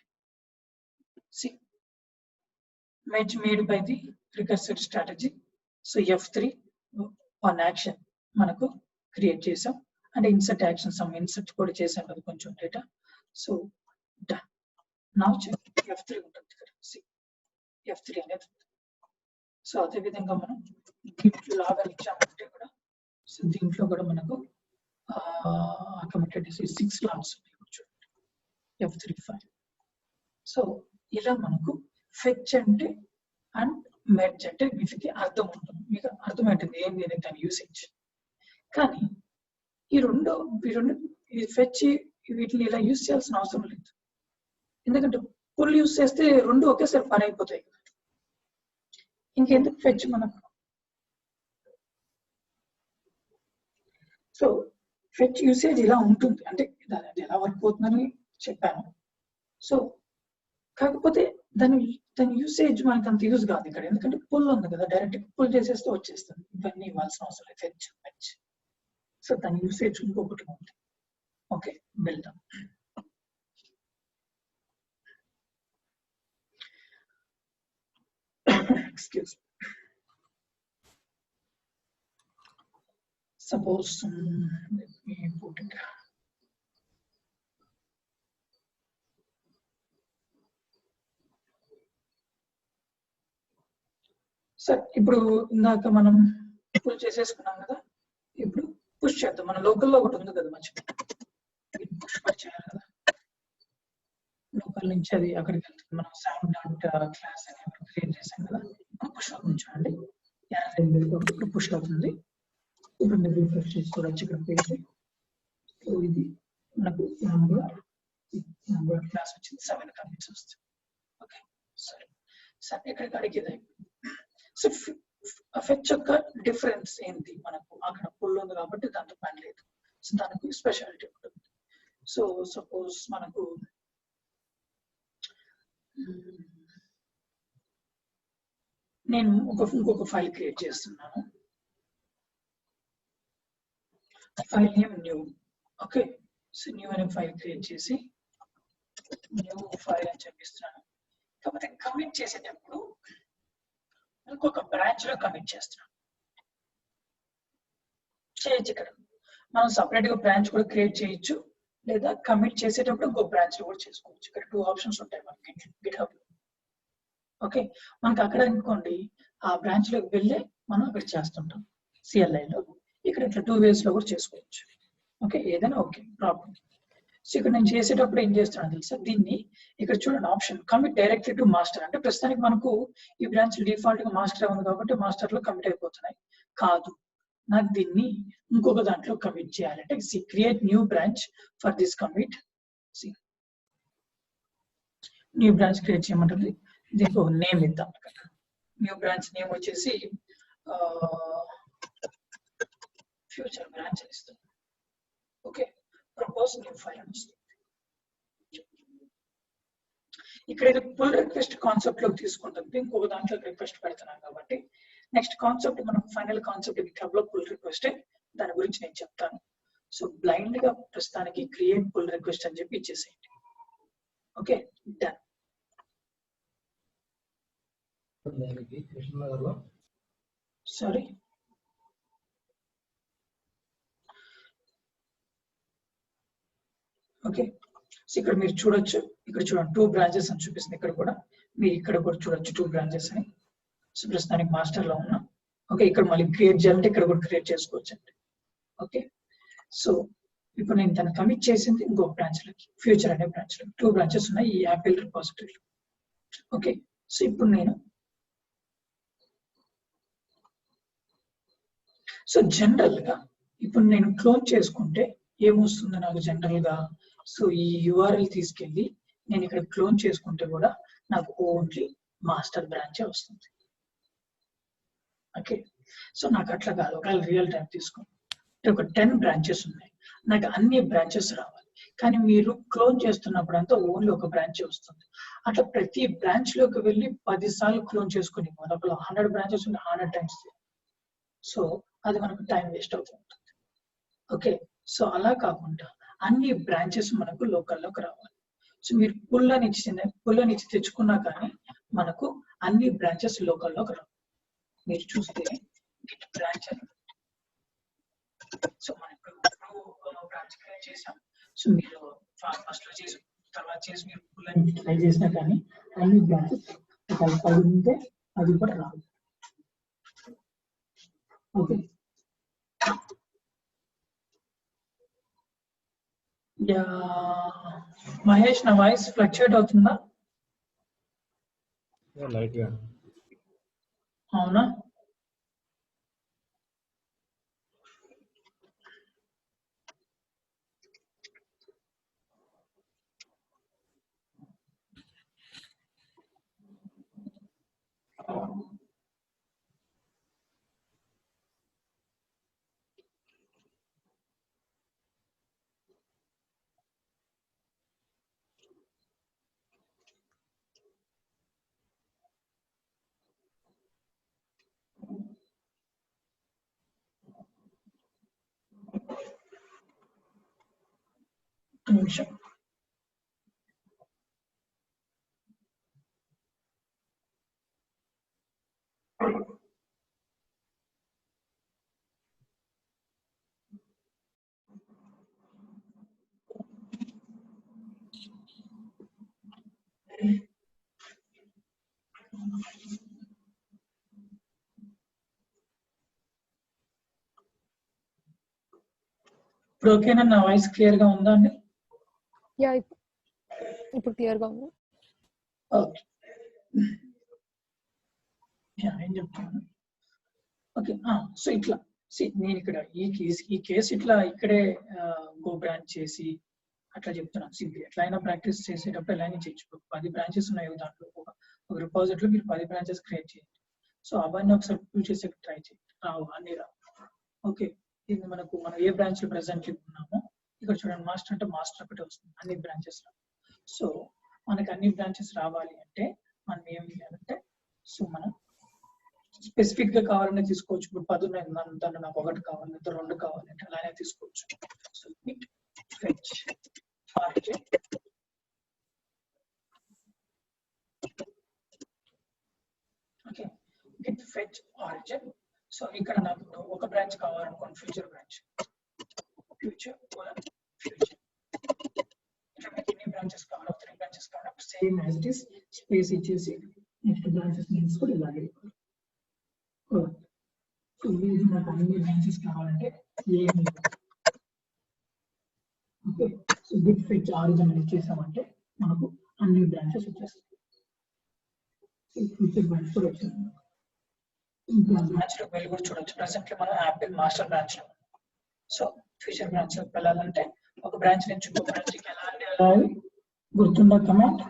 merge made by the recursive strategy. So F3 one action మనకు క్రియేట్ చేసాం, అంటే ఇన్సర్ట్ యాక్షన్ సమ్ ఇన్సర్ట్ కూడా చేసాం కదా కొంచెం data. So done. Now F3 ఉంటుంది ఇక్కడ, F3 అనేది. సో అదే విధంగా మనం దీంట్లో లాగా ఇచ్చామంటే కూడా, సో దీంట్లో కూడా మనకు కమిటెడ్ 6 లాగ్స్ ఉన్నాయి చూడండి, F3 ఫైల్. సో ఇలా మనకు ఫెచ్ అంటే అండ్ మెర్జ్ అంటే వీటికి అర్థం ఉంటుంది, మీకు అర్థమవుతుంది ఏం లేదు దాని యూసేజ్. కానీ ఈ రెండు ఫెచ్ వీటిని ఇలా యూజ్ చేయాల్సిన అవసరం లేదు, ఎందుకంటే పుల్ యూజ్ చేస్తే రెండు ఒకేసారి పని అయిపోతాయి కదా. ఇంకెందుకు ఫెచ్ మనకు? సో ఫెచ్ యూసేజ్ ఇలా ఉంటుంది, అంటే అది ఎలా వర్క్ అవుతుందని చెప్పాను. సో కాకపోతే దాని యూసేజ్ మనకు అంత యూజ్ కాదు ఇక్కడ, ఎందుకంటే పుల్ ఉంది కదా, డైరెక్ట్ పుల్ చేసేస్తే వచ్చేస్తుంది, ఇవన్నీ ఇవ్వాల్సిన అవసరం లేదు ఫెచ్ మెర్జ్. సో దాని యూసేజ్ ఇంకొకటి ఉంది. ఓకే, వెళ్దాం. Excuse me. Suppose let me put it. Sir ఇప్పుడు ఇందాక మనం పుల్ చేసేసుకున్నాం కదా, ఇప్పుడు పుష్ చేద్దాం. మన లోకల్లో ఒకటి ఉంది కదా, మర్చిపోయి పుష్ చేయాలి కదా. లోకల్ నుంచి అది అక్కడికి వెళ్తుంది. మనం సౌండ్ డాట్ క్లాస్ అని క్రియేట్ చేసాం కదా, ఇప్పుడు పుష్ అవుతుంది చూడండి. ఇప్పుడు పుష్ అవుతుంది. ఇప్పుడు మీరు రిఫ్రెష్ చేసుకోవచ్చు ఇక్కడ పేజ్. సో ఇది మనకు క్లాస్ వచ్చింది, 7 కమిట్స్ వస్తుంది. ఓకే, సరే సరే ఇక్కడికి అడిగేది. సో ఫెచ్ యొక్క డిఫరెన్స్ ఏంటి? మనకు అక్కడ పుల్ ఉంది కాబట్టి దాంతో పని లేదు, సో దానికి స్పెషాలిటీ ఉంటుంది. సో సపోజ్ మనకు నేను ఇంకొక ఫైల్ క్రియేట్ చేస్తున్నాను, file name new. Okay, so new అనే ఫైల్ క్రియేట్ చేసి న్యూ ఫైల్ అని చెప్పిస్తున్నాను. కాకపోతే కమిట్ చేసేటప్పుడు ఇంకొక బ్రాంచ్ లో కమిట్ చేస్తున్నాం చేయొచ్చు. ఇక్కడ మనం సపరేట్ గా బ్రాంచ్ కూడా క్రియేట్ చేయొచ్చు, లేదా కమిట్ చేసేటప్పుడు ఇంకో బ్రాంచ్ లో కూడా చేసుకోవచ్చు. ఇక్కడ 2 ఆప్షన్స్ ఉంటాయి మనకి గిట్హబ్ లో. ఓకే, మనకి అక్కడ అనుకోండి ఆ బ్రాంచ్ లోకి వెళ్ళి మనం అక్కడ చేస్తుంటాం CLI లో. ఇక్కడ ఇట్లా 2 ways లో కూడా చేసుకోవచ్చు. ఓకే, ఏదైనా ఓకే ప్రాబ్లం. సో ఇక్కడ నేను చేసేటప్పుడు ఏం చేస్తున్నాను తెలుసా, దీన్ని ఇక్కడ చూడండి option commit directly to master. అంటే ప్రస్తుతానికి మనకు ఈ బ్రాంచ్ డిఫాల్ట్ గా మాస్టర్ ఉంది కాబట్టి మాస్టర్ లో కమిట్ అయిపోతున్నాయి. కాదు, నాకు దీన్ని ఇంకొక దాంట్లో కమిట్ చేయాలంటే create new branch for this commit. New branch create చేయమంటుంది. దీనికి ఒక నేమ్ ఇద్దాం. న్యూ బ్రాంచ్ నేమ్ వచ్చేసి ఫ్యూచర్ బ్రాంచ్ అని ఇస్తాం. ఓకే, ప్రపోజ్ న్యూ ఫైల్ అని వస్తుంది. ఇక్కడ ఇది పుల్ రిక్వెస్ట్ కాన్సెప్ట్ లోకి తీసుకుంటుంది, ఇంకొక దాంట్లో రిక్వెస్ట్ పెడుతున్నాం కాబట్టి నెక్స్ట్ కాన్సెప్ట్ మనం ఫైనల్ కాన్సెప్ట్ గిట్హబ్ లో పుల్ రిక్వెస్ట్, దాని గురించి నేను చెప్తాను. సో బ్లైండ్ గా ప్రస్తుతానికి క్రియేట్ పుల్ రిక్వెస్ట్ అని చెప్పి ఇచ్చేసేయండి. Okay, done. Sorry, okay, so ఇక్కడ మీరు చూడొచ్చు, ఇక్కడ చూడండి 2 బ్రాంచెస్ అని చూపిస్తుంది. ఇక్కడ కూడా మీరు ఇక్కడ కూడా చూడొచ్చు 2 బ్రాంచెస్ అని. సో ప్రస్తుతానికి మాస్టర్ లో ఉన్నా. ఓకే, ఇక్కడ మళ్ళీ క్రియేట్ చేయాలంటే ఇక్కడ కూడా క్రియేట్ చేసుకోవచ్చు అండి. ఓకే, సో ఇప్పుడు నేను దాన్ని కమిట్ చేసింది ఇంకో బ్రాంచ్ లోకి, ఫ్యూచర్ అనే బ్రాంచ్ లో. 2 బ్రాంచెస్ ఉన్నాయి ఈ యాపిల్ రిపోజిటరీలో. ఓకే, సో ఇప్పుడు నేను సో జనరల్ గా ఇప్పుడు నేను క్లోన్ చేసుకుంటే ఏమొస్తుంది నాకు జనరల్ గా? సో ఈ URL తీసుకెళ్ళి నేను ఇక్కడ క్లోన్ చేసుకుంటే కూడా నాకు ఓన్లీ మాస్టర్ బ్రాంచే వస్తుంది. ఓకే, సో నాకు అట్లా కాదు. ఒకవేళ రియల్ టైం తీసుకుంటే ఒక 10 బ్రాంచెస్ ఉన్నాయి, నాకు అన్ని బ్రాంచెస్ రావాలి. కానీ మీరు క్లోన్ చేస్తున్నప్పుడు అంతా ఓన్లీ ఒక బ్రాంచ్ వస్తుంది. అట్లా ప్రతి బ్రాంచ్ లోకి వెళ్ళి 10 సార్లు క్లోన్ చేసుకుని లోపల 100 బ్రాంచెస్ ఉంటే 100 టైమ్స్. సో అది మనకు టైం వేస్ట్ అవుతుంది. ఓకే, సో అలా కాకుండా అన్ని బ్రాంచెస్ మనకు లోకల్లోకి రావాలి. సో మీరు పుల్ అని ఇచ్చి తెచ్చుకున్నా కానీ మనకు అన్ని బ్రాంచెస్ లోకల్లోకి రావాలి. మీరు చూస్తే గిట్ బ్రాంచ్ అని, సో మనం ఇప్పుడు బ్రాంచ్ క్రియేట్ చేసాం. సో మీరు ఫస్ట్ లో చేసి తర్వాత చేసి మీరు పుల్ అని ట్రై చేసినా కానీ అన్ని బ్రాంచెస్ ఒకవేళ 10 ఉంటే అది కూడా రాదు. ఓకే, మహేష్ నా వాయిస్ ఫ్లక్చుయేట్ అవుతుందా? లైట్ గా. అవునా? నిమిషం. ఇప్పుడు ఓకేనా? నా వాయిస్ క్లియర్ గా ఉందా అండి? యా, ఇప్పుడు క్లియర్ గా ఉంది. ఓకే, ఏం చెప్తాను. ఓకే, సో ఇట్లా నేను ఇక్కడ ఈ కేసు ఇట్లా ఇక్కడే గో బ్రాంచ్ చేసి అట్లా చెప్తున్నాను. సింపుల్ ఎట్లా అయినా ప్రాక్టీస్ చేసేటప్పుడు ఎలా అయినా చేయొచ్చు. 10 బ్రాంచెస్ ఉన్నాయి దాంట్లో, ఒక రిపాజిటరీలో మీరు 10 బ్రాంచెస్ క్రియేట్ చేయండి. సో అవన్నీ ఒకసారి పుల్ చేసి ట్రై చేయండి. రావు, అన్ని రావు. ఓకే, ఇది మనం ఏ బ్రాంచ్ లో ప్రెసెంట్ ఉన్నామో ఇక్కడ చూడండి. మాస్టర్ అంటే మాస్టర్ ఒకటే వస్తుంది, అన్ని బ్రాంచెస్ రావు. సో మనకి అన్ని బ్రాంచెస్ రావాలి అంటే మనం ఏం చేయాలంటే, సో మనం స్పెసిఫిక్ గా కావాలనే తీసుకోవచ్చు. ఇప్పుడు 10 ఉన్నాయి, దాంట్లో నాకు 1 కావాలి, 2 కావాలి అంటే అలానే తీసుకోవచ్చు. So git fetch origin, okay, git fetch origin. So ఇక్కడ నాకు ఒక బ్రాంచ్ కావాలనుకోండి, ఫ్యూచర్ బ్రాంచ్, ఫ్యూచర్ ఎన్ని బ్రాంచెస్ కావాలి, 3 బ్రాంచెస్ కావాలి, same as it is space ఇచ్చేసి నెక్స్ట్ బ్రాంచెస్ నేమ్స్ కూడా ఇలాగే. సో ఇది నాకు అన్ని బ్రాంచెస్ కావాలంటే ఏమి, okay. So Git fetch origin అని ఇచ్చేసామంటే మనకు అన్ని బ్రాంచెస్ వచ్చేస్తాయి. ఫ్యూచర్ బ్రాంచ్ కూడా వచ్చింది. ఇంకా బ్రాంచ్ లో వెళ్ళి కూడా చూడొచ్చు. ప్రెసెంట్లీ మనం యాపిల్ మాస్టర్ బ్రాంచ్ లో. సో ఫ్యూచర్ బ్రాంచ్ లోకి వెళ్ళాలంటే ఒక బ్రాంచ్ నుంచి ఇంకో బ్రాంచ్ కి ఎలా అంటే వెళ్ళాలి, గుర్తుందా కమాండ్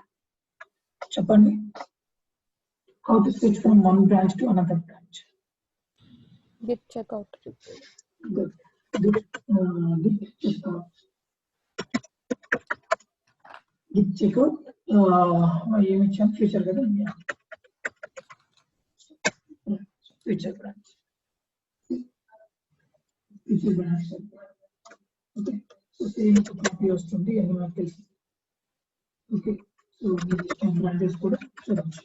చెప్పండి? How to switch from one branch to another branch. Git checkout. Good. Git checkout. Git checkout. ఏమి ఇచ్చాం? ఫ్యూచర్ కదా, future branch. Future branch. Okay, so same copy వస్తుంది అని నాకు తెలుసు. ఓకే, సో బ్రాంచెస్ కూడా చూడవచ్చు.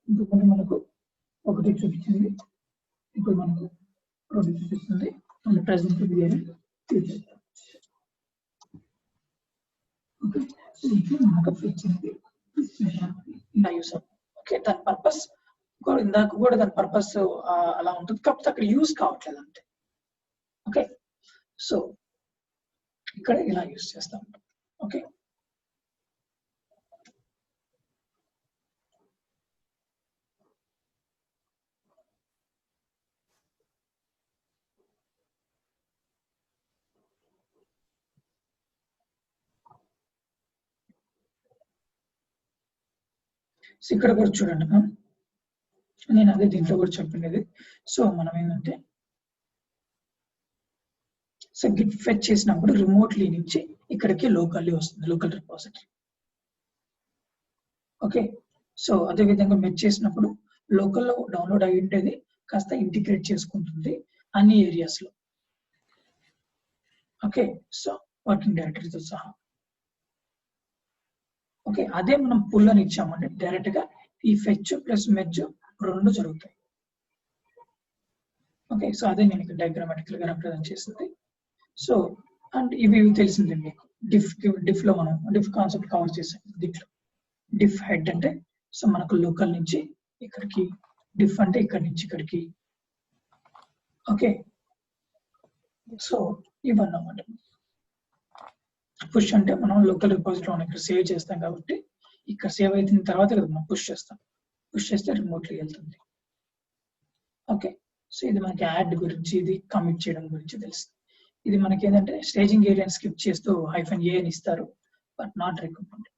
ఇంకొకటి మనకు ఒకటి చూపించింది, ఇప్పుడు మనకు 2 చూపిస్తుంది. మన ప్రెసెంట్ ఫ్యూచర్. ఓకే, సో ఇప్పుడు మనకు ఇచ్చింది ఇలా యూస్ అవుతుంది. ఓకే, దాని పర్పస్ ఇందాక కూడా దాని పర్పస్ అలా ఉంటుంది, కాకపోతే అక్కడ యూస్ కావట్లేదు అంతే. ఓకే, సో ఇక్కడ ఇలా యూస్ చేస్తాం. ఓకే, సో ఇక్కడ కూడా చూడండి మ్యామ్, నేను అదే దీంట్లో కూడా చెప్పినది. సో మనం ఏంటంటే సో గిట్ ఫెచ్ చేసినప్పుడు రిమోట్లీ నుంచి ఇక్కడికి లోకల్లీ వస్తుంది, లోకల్ రిపోజిటరీ. ఓకే, సో అదే విధంగా మెచ్ చేసినప్పుడు లోకల్లో డౌన్లోడ్ అయి ఉండేది కాస్త ఇంటిగ్రేట్ చేసుకుంటుంది అన్ని ఏరియాస్ లో. ఓకే, సో వర్కింగ్ డైరెక్టరీతో సహా. ఓకే, అదే మనం పుల్ అని ఇచ్చామంటే డైరెక్ట్ గా ఈ ఫెచ్ ప్లస్ మెచ్ రెండు జరుగుతాయి. ఓకే, సో అదే నేను ఇక్కడ డయాగ్రామాటికల్ గా రిప్రజెంట్ చేసింది. సో అండ్ ఇవి తెలిసిందే మీకు. డిఫ్ లో మనం డిఫ్ కాన్సెప్ట్ కవర్ చేసాం. దీంట్లో డిఫ్ హెడ్ అంటే సో మనకు లోకల్ నుంచి ఇక్కడికి, డిఫ్ అంటే ఇక్కడి నుంచి ఇక్కడికి. ఓకే, సో ఇవన్నీ అన్నమాట. పుష్ అంటే మనం లోకల్ రిపోజిటరీ ఇక్కడ సేవ్ చేస్తాం కాబట్టి ఇక్కడ సేవ్ అయిన తర్వాత కదా మనం పుష్ చేస్తాం. పుష్ చేస్తే రిమోట్లీ వెళ్తుంది. ఓకే, సో ఇది మనకి యాడ్ గురించి, ఇది కమిట్ చేయడం గురించి తెలుస్తుంది. ఇది మనకి ఏంటంటే స్టేజింగ్ ఏరియా స్కిప్ చేస్తూ -a అని ఇస్తారు, but not recommended.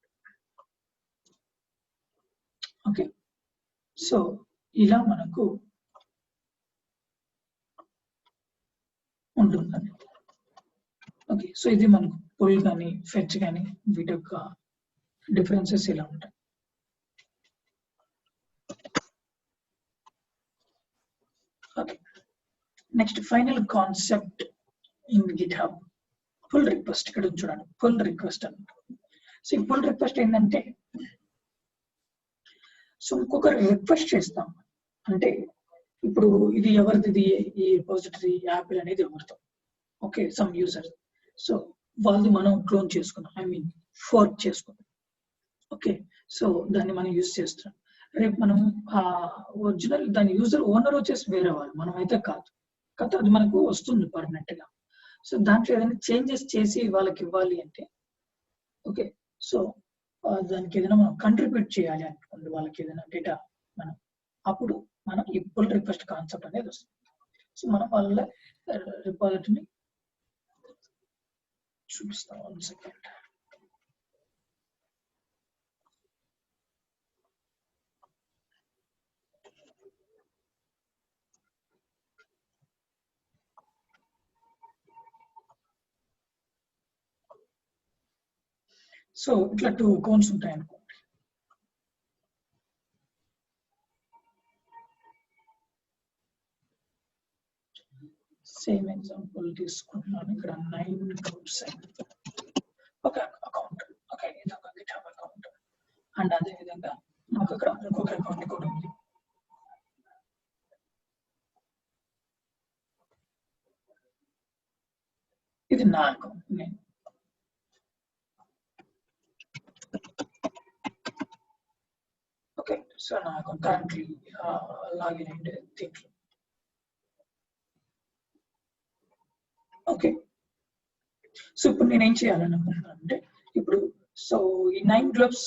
Okay, so ఇలా మనకు ఉంటుందండి. ఓకే, సో ఇది మనకు పుల్ కానీ ఫెచ్ కానీ వీటి యొక్క డిఫరెన్సెస్ ఇలా ఉంటాయి. Okay, next final concept in GitHub, pull request. ఇక్కడ చూడండి, పుల్ రిక్వెస్ట్ అని. సో ఈ పుల్ రిక్వెస్ట్ ఏంటంటే సో ఇంకొకరు రిక్వెస్ట్ చేస్తాం అంటే ఇప్పుడు ఇది ఎవరిది, ఈ రిపోజిటరీ యాపిల్ అనేది ఎవరితో. Okay, some user. సో వాళ్ళది మనం క్లోన్ చేసుకున్నాం, ఐ మీన్ ఫోర్క్ చేసుకున్నాం. ఓకే, సో దాన్ని మనం యూజ్ చేస్తున్నాం. రేపు మనం ఆ ఒరిజినల్ దాని యూజర్ ఓనర్ వచ్చేసి వేరే వాళ్ళు, మనం అయితే కాదు కదా, అది మనకు వస్తుంది పర్మనెంట్ గా. సో దాంట్లో ఏదైనా చేంజెస్ చేసి వాళ్ళకి ఇవ్వాలి అంటే ఓకే, సో దానికి ఏదైనా మనం కంట్రిబ్యూట్ చేయాలి అనుకోండి, వాళ్ళకి ఏదైనా డేటా మనం, అప్పుడు మనం ఈ పుల్ రిక్వెస్ట్ కాన్సెప్ట్ అనేది వస్తుంది. సో మనం వాళ్ళ రిపోజిటరీని చూపిస్తాం. 1 సెకండ్. సో ఇట్లా 2 అకౌంట్స్ ఉంటాయి అనుకోండి. సేమ్ ఎగ్జాంపుల్ తీసుకుంటున్నాను. ఇక్కడ 9 గ్రూప్స్ ఒక అకౌంట్. ఓకే, ఇది ఒక గిట్హబ్ అకౌంట్. అండ్ అదే విధంగా నాకు ఇక్కడ ఇంకొక అకౌంట్ కూడా ఉంది. ఇది నా అకౌంట్. నేను ఓకే, సో నా అకౌంట్ కరెంట్లీ లాగిన్ అయ్యింది దీంట్లో. ఓకే, సో ఇప్పుడు నేను ఏం చేయాలనుకుంటున్నాను అంటే ఇప్పుడు సో ఈ 9 గ్లోబ్స్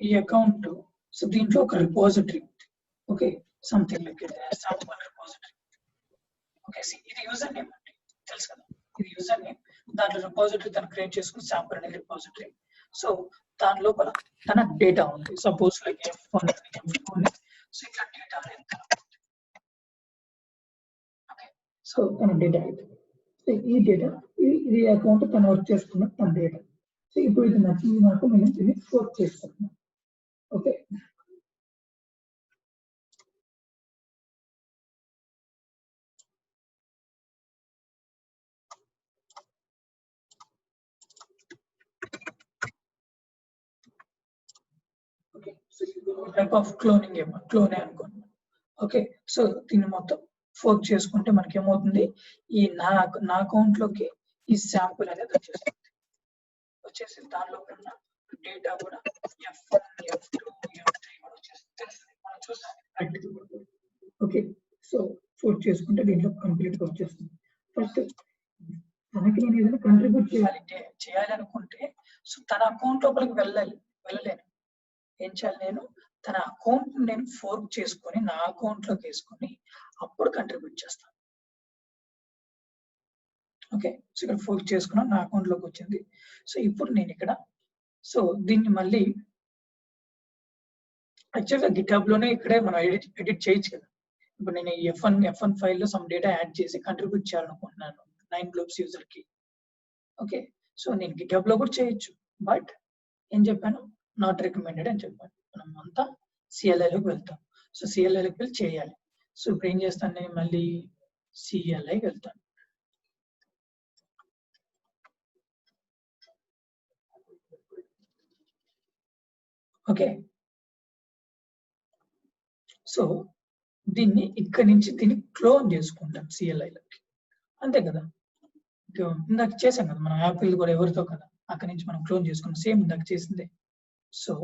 ఈ అకౌంట్, సో దీంట్లో ఒక రిపోజిటరీ ఉంది. Okay, something like sample repository. Okay, ఇది యూజర్ నేమ్ అండి, తెలుసు కదా, ఇది యూజర్ నేమ్. దాంట్లో రిపోజిటరీ తను క్రియేట్ చేసుకుని శాంపుల్ అనే రిపోజిటరీ. సో దాని లోపల తన డేటా ఉంది. సపోజ్ లైక్ F1 ఉంది. సో ఇట్లా డేటా అనేది ఓకే, సో తన డేటా అయితే ఈ డేటా ఇది అకౌంట్ తను వర్క్ చేసుకున్న తన డేటా. సో ఇప్పుడు ఇది నచ్చింది నాకు, నేను దీన్ని ఫోర్క్ చేసుకుంటున్నాను. Okay, okay, so type of cloning ఏమో, క్లోనే అనుకోండి. ఓకే, సో దీన్ని మొత్తం ఫోర్క్ చేసుకుంటే మనకి ఏమవుతుంది, ఈ నా అకౌంట్ లోకి ఈ శాంపుల్ అనేది వచ్చేసి దానిలో ఉన్న డేటా కూడా F1, F2, F3 కూడా వచ్చేస్తుంది. మనం చూస్తాం. ఓకే, సో ఫోర్క్ చేసుకుంటే దీంట్లో కంప్లీట్ గా వచ్చేస్తుంది. ఫస్ట్ తనకి నేను ఏదైనా కంట్రిబ్యూట్ చేయాలనుకుంటే సో తన అకౌంట్ లోపలికి వెళ్ళలేను. ఏం చేయాలి, నేను తన అకౌంట్ నేను ఫోర్క్ చేసుకొని నా అకౌంట్ లోకి వేసుకొని అప్పుడు కంట్రిబ్యూట్ చేస్తాను. ఓకే, సో ఇక్కడ ఫోర్క్ చేసుకున్నాను, నా అకౌంట్ లోకి వచ్చింది. సో ఇప్పుడు నేను ఇక్కడ సో దీన్ని మళ్ళీ యాక్చువల్గా గిట్హబ్ లోనే ఇక్కడే మనం ఎడిట్ చేయొచ్చు కదా. ఇప్పుడు నేను ఈ F1 ఫైల్ లో సమ్ డేటా యాడ్ చేసి కంట్రిబ్యూట్ చేయాలనుకుంటున్నాను 9 గ్లోబ్స్ యూజర్ కి. ఓకే, సో నేను గిట్హబ్ లో కూడా చేయొచ్చు, బట్ ఏం చెప్పాను, నాట్ రికమెండెడ్ అని చెప్పాను. మనం అంతా సిఎల్ఐలోకి వెళ్తాం. సో సిఎల్ఐలోకి వెళ్ళి చేయాలి. సో ఇప్పుడు ఏం చేస్తాను, నేను మళ్ళీ సిఎల్ఐకి వెళ్తాను. ఓకే, సో దీన్ని ఇక్కడ నుంచి దీన్ని క్లోన్ చేసుకుంటాం సిఎల్ఐలోకి, అంతే కదా. ఇందాక చేసాం కదా మనం యాపిల్ కూడా ఎవరితో కదా, అక్కడి నుంచి మనం క్లోన్ చేసుకున్నాం, సేమ్ ఇందాక చేసిందే. సో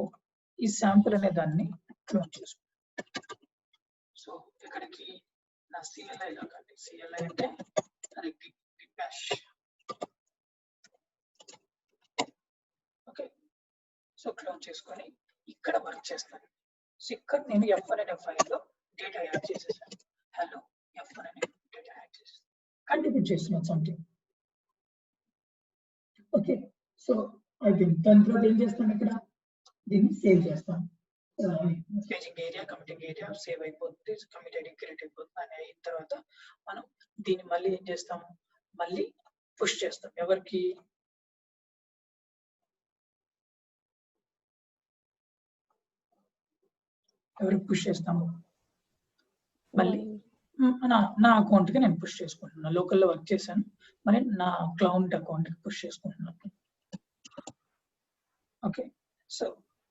ఈ శాంపుల్ అనే దాన్ని క్లోన్ చేసుకుంటాం. సో ఇక్కడికి నా సిఎల్ఐ లాగా, సిఎల్ఐ అంటే గిటాష్. ఓకే, సో క్లోన్ చేసుకొని ఇక్కడ వర్క్ చేస్తాను. సో ఇక్కడ నేను F1 అనే ఫైల్లో డేటా యాడ్ చేసేసాను. హలో F1 అనే డేటా యాడ్ చేసి కంట్రిబ్యూట్ చేస్తున్నాను సంథింగ్. ఓకే, సో అయిపోయింది. దాని తర్వాత ఏం చేస్తాను, ఇక్కడ దీన్ని సేవ్ చేస్తాను. Paging area, committing area save అయిపోతుంది, కమిట్ ఐడి క్రియేట్ అయిపోతుంది. అని అయిన తర్వాత మనం దీన్ని మళ్ళీ ఏం చేస్తాము, మళ్ళీ పుష్ చేస్తాం. ఎవరికి, పుష్ చేస్తాము, మళ్ళీ నా అకౌంట్ కి నేను పుష్ చేసుకుంటున్నాను. లోకల్లో వర్క్ చేశాను, మరి నా క్లౌడ్ అకౌంట్ కి పుష్ చేసుకుంటున్నాను. ఓకే, సో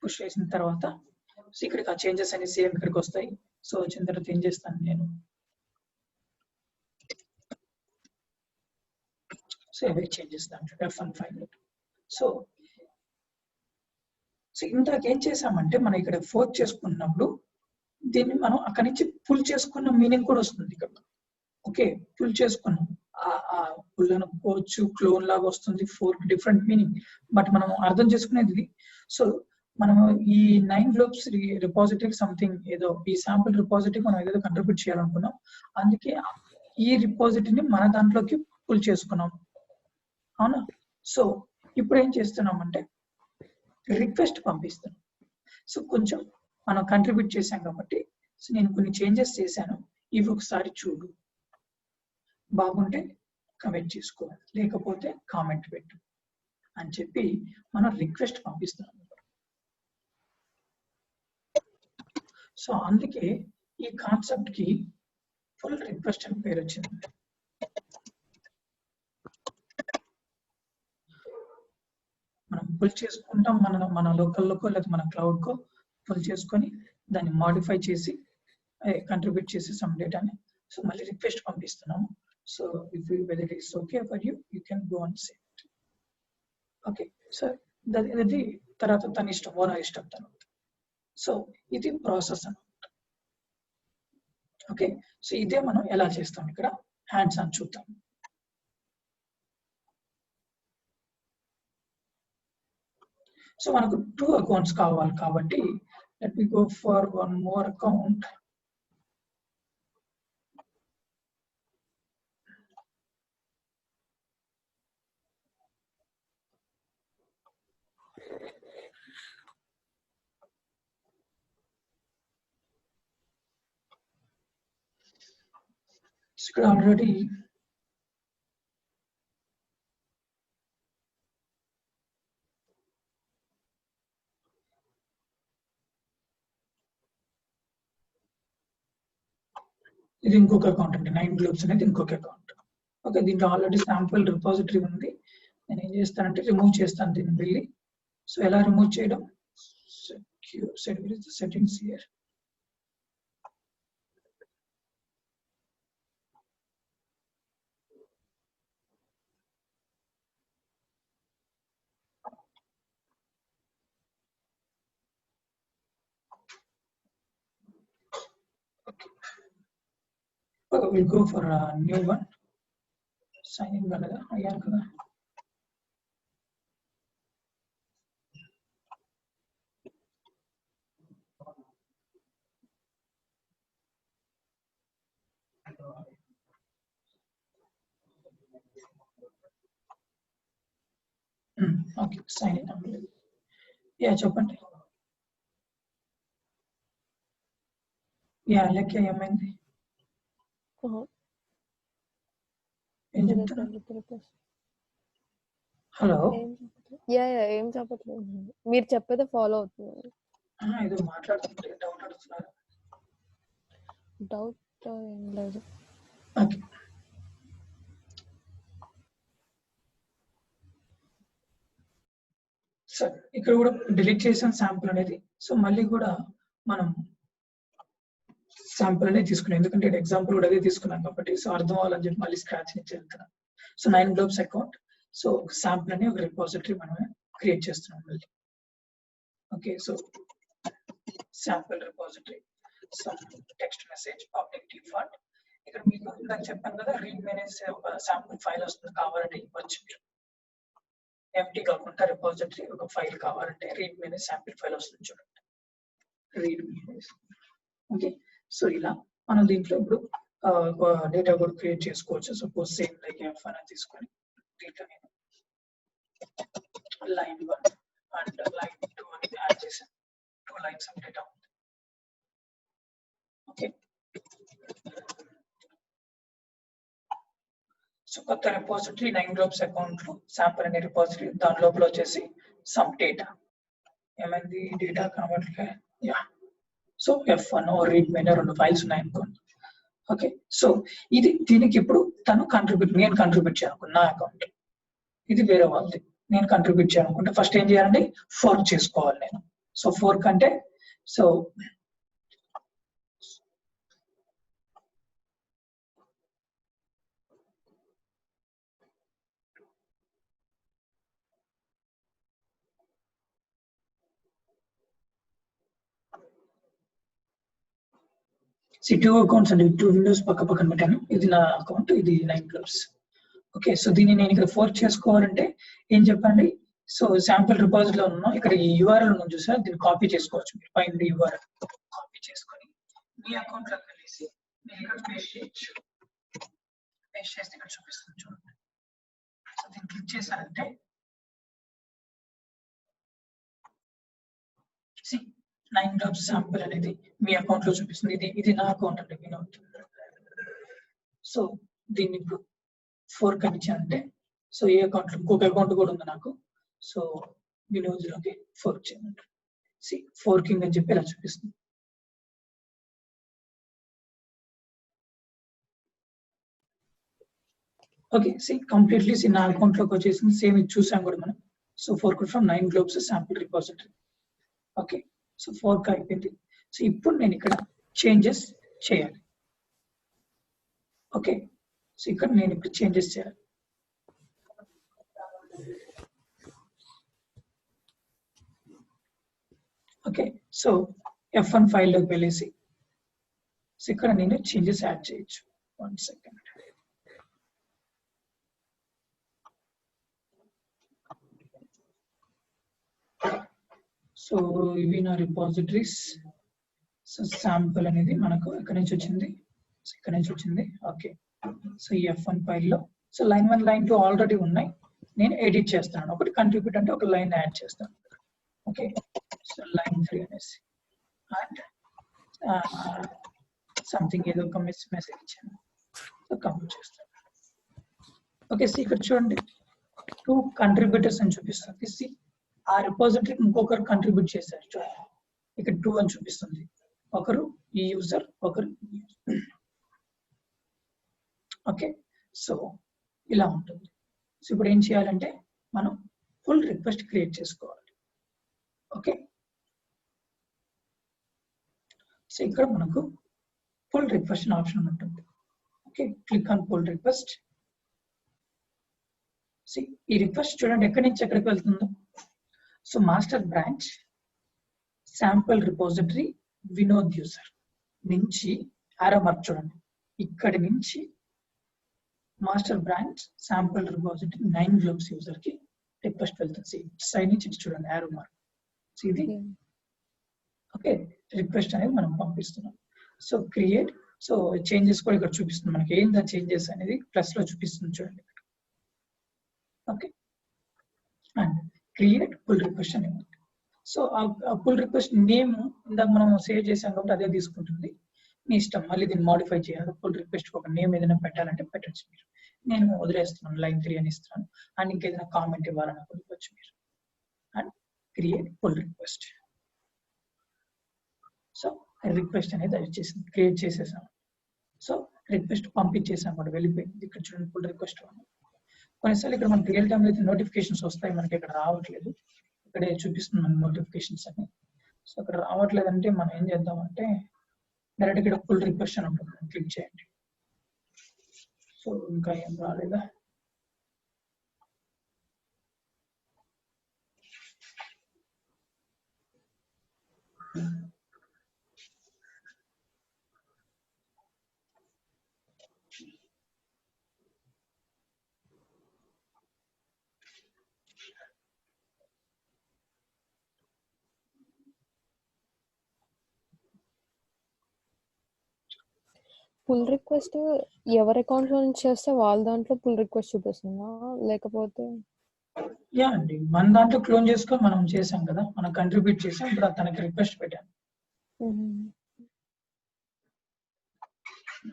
పుష్ చేసిన తర్వాత ఇక్కడికి ఆ చేంజెస్ అన్ని సేమ్ ఇక్కడికి వస్తాయి. సో వచ్చిన తర్వాత ఏం చేస్తాను, నేను సేవ్ చేంజెస్ దాంట్లో F1 ఫైల్. సో ఇంతకు ఏం చేసామంటే మనం ఇక్కడ ఫోర్క్ చేసుకున్నప్పుడు దీన్ని మనం అక్కడి నుంచి పుల్ చేసుకున్న మీనింగ్ కూడా వస్తుంది ఇక్కడ. ఓకే, పుల్ చేసుకున్నాం, ఆ పుల్ అనుకోవచ్చు, క్లోన్ లాగా వస్తుంది, ఫోర్క్ డిఫరెంట్ మీనింగ్, బట్ మనం అర్థం చేసుకునేది. సో మనం ఈ 9 గ్లోబ్స్ రిపాజిటరీ సంథింగ్ ఏదో ఈ శాంపుల్ రిపాజిటరీ మనం ఏదో కంట్రిబ్యూట్ చేయాలనుకున్నాం, అందుకే ఈ రిపాజిటరీని మన దాంట్లోకి పుల్ చేసుకున్నాం, అవునా. సో ఇప్పుడు ఏం చేస్తున్నామంటే రిక్వెస్ట్ పంపిస్తాను. సో కొంచెం మనం కంట్రిబ్యూట్ చేశాం కాబట్టి, సో నేను కొన్ని చేంజెస్ చేశాను, ఇవి ఒకసారి చూడు, బాగుంటే కమెంట్ చేసుకో, లేకపోతే కామెంట్ పెట్టు అని చెప్పి మనం రిక్వెస్ట్ పంపిస్తున్నాం. సో అందుకే ఈ కాన్సెప్ట్ కి ఫుల్ రిక్వెస్ట్ అని పేరు వచ్చింది. మనం పుల్ చేసుకుంటాం, మన లోకల్లోకో లేదా మన క్లౌడ్కో పుల్ చేసుకొని దాన్ని మాడిఫై చేసి కంట్రిబ్యూట్ చేసి సమ్ డేటాని, సో మళ్ళీ రిక్వెస్ట్ పంపిస్తున్నాము. So if whether it is okay for you can go and save it. Okay, so ఇది తర్వాత తన ఇష్టం, ఓనర్ ఇష్టం తను. సో ఇది ప్రాసెస్ అన్నమాట. ఓకే, సో ఇదే మనం ఎలా చేస్తాం, ఇక్కడ హ్యాండ్స్ ఆన్ చూద్దాం. సో మనకు 2 అకౌంట్స్ కావాలి కాబట్టి let me go for one more account. ఇక్కడ ఆల్రెడీ ఇది ఇంకొక అకౌంట్ అండి, 9 గ్లోబ్స్ అనేది ఇంకొక అకౌంట్. ఓకే, దీంట్లో ఆల్రెడీ శాంపుల్ రిపాజిటరీ ఉంది. నేను ఏం చేస్తానంటే రిమూవ్ చేస్తాను దీన్ని వెళ్ళి. సో ఎలా రిమూవ్ చేయడం, settings here. Okay, we'll go for a new one. Sign in కదా అయ్యారు కదా. Okay, sign in. యా చెప్పండి. యా లెక్క ఏమైంది ఏం చెప్తున్నా హలో ఏం చెప్పట్లేదు మీరు చెప్పేది ఫాలో అవుతున్నారు ఏదో మాట్లాడుతుంటే డౌట్ అడుగుతున్నారు డౌట్ ఏం లేదు ఓకే సరే ఇక్కడ కూడా డిలీట్ చేసిన శాంపుల్ అనేది సో మళ్ళీ కూడా మనం శాంపుల్ అనేది తీసుకున్నాం ఎందుకంటే ఎగ్జాంపుల్ కూడా అదే తీసుకున్నాం కాబట్టి సో అర్థం అవ్వాలని చెప్పి మళ్ళీ స్క్రాచ్ నుంచి వెళ్తున్నాం సో 9 గ్లోబ్స్ అకౌంట్ సో ఒక శాంపుల్ అనే ఒక రిపోజిటరీ మనమే క్రియేట్ చేస్తున్నాం మళ్ళీ okay so sample repository so text message public default ఇక్కడ మీకు ఇందాక చెప్పాను కదా రీడ్ మేనేజ్ ఒక శాంపుల్ ఫైల్ వస్తుంది కావాలంటే ఇవ్వచ్చు మీరు ఎంటీ కాకుండా రిపోజిటరీ ఒక ఫైల్ కావాలంటే రీడ్ మేనేజ్ శాంపుల్ ఫైల్ వస్తుంది చూడండి రీడ్ మేనేజ్ ఓకే సో ఇలా మనం దీంట్లో ఇప్పుడు డేటా కూడా క్రియేట్ చేసుకోవచ్చు సపోజ్ సేమ్ లైక్ ఎఫ్ అని తీసుకొని దీంట్లో నేను లైన్ 1 అండ్ లైన్ 2 అని యాడ్ చేశాను 2 లైన్స్ ఆఫ్ డేటా ఉంది ఓకే సో కొత్త రిపోజిటరీ 9 గ్లోబ్స్ అకౌంట్ లో శాంపుల్ అనే రిపోజిటరీ దాని లోపల వచ్చేసి సమ్ డేటా ఏమైంది డేటా కనబడట్లే yeah so F1 readme 2 files ఉన్నాయి అనుకోండి ఓకే సో ఇది దీనికి ఇప్పుడు తను నేను కంట్రిబ్యూట్ చేయాలనుకున్నా నా అకౌంట్ ఇది వేరే వాళ్ళది నేను కంట్రిబ్యూట్ చేయాలనుకుంటే ఫస్ట్ ఏం చేయాలంటే ఫోర్క్ చేసుకోవాలి నేను సో ఫోర్క్ అంటే సో టూ అకౌంట్స్ అండి 2 విండోస్ పక్క పక్కన పెట్టాను ఇది నా అకౌంట్ ఇది 9 గ్లోబ్స్ ఓకే సో దీన్ని నేను ఇక్కడ ఫోర్క్ చేసుకోవాలంటే ఏం చెప్పండి సో శాంపుల్ రిపోజిటరీ లో ఉన్న ఇక్కడ ఈ URL ఉంది చూసారా దీన్ని కాపీ చేసుకోవచ్చు మీరు పైన URL కాపీ చేసుకొని మీ అకౌంట్ లోకి వెళ్ళేసి మీరు ఇక్కడ పేస్ట్ చేయొచ్చు పేస్ట్ చేస్తే ఇక్కడ చూపిస్తుంది చూడండి సో దీన్ని క్లిక్ చేశారంటే 9 గ్లోబ్స్ శాంపుల్ అనేది మీ అకౌంట్ లో చూపిస్తుంది ఇది నా అకౌంట్ అండి వినోద్ సో దీన్ని ఇప్పుడు ఫోర్క్ అని ఇచ్చానంటే సో ఏ అకౌంట్ లో ఇంకొక అకౌంట్ కూడా ఉంది నాకు సో వినోద్ లోకి ఫోర్క్ చేయండి ఫోర్కింగ్ అని చెప్పి ఇలా చూపిస్తుంది ఓకే కంప్లీట్లీ నా అకౌంట్ లోకి వచ్చేసింది సేమ్ ఇది చూసాం కూడా మనం so fork from 9 globes sample repository okay so fork అయిపోయింది సో ఇప్పుడు నేను ఇక్కడ చేంజెస్ చేయాలి ఓకే సో ఇక్కడ నేను ఇప్పుడు చేంజెస్ చేయాలి ఓకే సో F1 ఫైల్ లోకి వెళ్ళేసి సో ఇక్కడ నేను చేంజెస్ యాడ్ చేయొచ్చు 1 సెకండ్ సో ఇవి నా రిపోజిటరీస్ సో శాంపుల్ అనేది మనకు ఎక్కడి నుంచి వచ్చింది ఇక్కడ నుంచి వచ్చింది ఓకే సో ఈ F1 ఫైల్లో సో లైన్ 1 లైన్ 2 ఆల్రెడీ ఉన్నాయి నేను ఎడిట్ చేస్తాను ఒకటి కంట్రిబ్యూట్ అంటే ఒక లైన్ యాడ్ చేస్తాను ఓకే సో లైన్ 3 అనేసి అండ్ సంథింగ్ ఏదో ఒక మెసేజ్ ఇచ్చాను సో కంప్లీట్ చేస్తాను ఓకే ఇక్కడ చూడండి 2 కంట్రిబ్యూటర్స్ అని చూపిస్తుంది ఆ రిపోజిటరీకి ఇంకొకరు కంట్రిబ్యూట్ చేశారు చూడండి ఇక్కడ 2 అని చూపిస్తుంది ఒకరు ఈ యూజర్ ఒకరు ఓకే సో ఇలా ఉంటుంది సో ఇప్పుడు ఏం చేయాలంటే మనం ఫుల్ రిక్వెస్ట్ క్రియేట్ చేసుకోవాలి ఓకే సో ఇక్కడ మనకు ఫుల్ రిక్వెస్ట్ ఆప్షన్ ఉంటుంది okay click on full request ఈ రిక్వెస్ట్ చూడండి ఎక్కడి నుంచి ఎక్కడికి వెళ్తుందో so master branch sample repository Vinod user నుంచి ఆరో మార్క్ చూడండి ఇక్కడి నుంచి master branch sample repository 9 globes user కి రిక్వెస్ట్ వెళ్తుంది సైడ్ నుంచి చూడండి ఆరో మార్క్ ఇది ఓకే రిక్వెస్ట్ అనేది మనం పంపిస్తున్నాం సో క్రియేట్ సో చేంజెస్ కూడా ఇక్కడ చూపిస్తుంది మనకి ఏందా చేంజెస్ అనేది ప్లస్ లో చూపిస్తుంది చూడండి okay and create pull request అని సో ఆ పుల్ రిక్వెస్ట్ నేమ్ ఇందాక మనం సేవ్ చేసాం కాబట్టి అదే తీసుకుంటుంది మీ ఇష్టం. మళ్ళీ దీన్ని మోడిఫై చేయాలి, పుల్ రిక్వెస్ట్ ఒక నేమ్ ఏదైనా పెట్టాలంటే పెట్టచ్చు మీరు. నేను వదిలేస్తున్నాను, లైన్ 3 అని ఇస్తున్నాను. అండ్ ఇంకేదైనా కామెంట్ ఇవ్వాలన్నా కూడా ఇవ్వచ్చు మీరు. And create pull request. So request అనేది వచ్చేసింది, క్రియేట్ చేసేసాం. సో రిక్వెస్ట్ పంపించేసాం కూడా, వెళ్ళిపోయింది. ఇక్కడ చూడండి పుల్ రిక్వెస్ట్. కొన్నిసార్లు ఇక్కడ మనకి రియల్ టైమ్ అయితే నోటిఫికేషన్స్ వస్తాయి, మనకి ఇక్కడ రావట్లేదు. ఇక్కడే చూపిస్తుంది మన నోటిఫికేషన్స్ అని. సో అక్కడ రావట్లేదు అంటే మనం ఏం చేద్దామంటే డైరెక్ట్ ఇక్కడ పుల్ రిక్వెస్ట్ అని ఉంటుంది, క్లిక్ చేయండి. సో ఇంకా ఏం రాలేదా? పుల్ రిక్వెస్ట్ ఎవరి అకౌంట్ లో నుంచి చేస్తే వాళ్ళ దాంట్లో పుల్ రిక్వెస్ట్ చూపిస్తుందా, లేకపోతే? యా అండి, మన దాంట్లో క్లోన్ చేసుకొని మనం చేసాం కదా, మనం కంట్రిబ్యూట్ చేసాం, ఇప్పుడు తనకి రిక్వెస్ట్ పెట్టాను.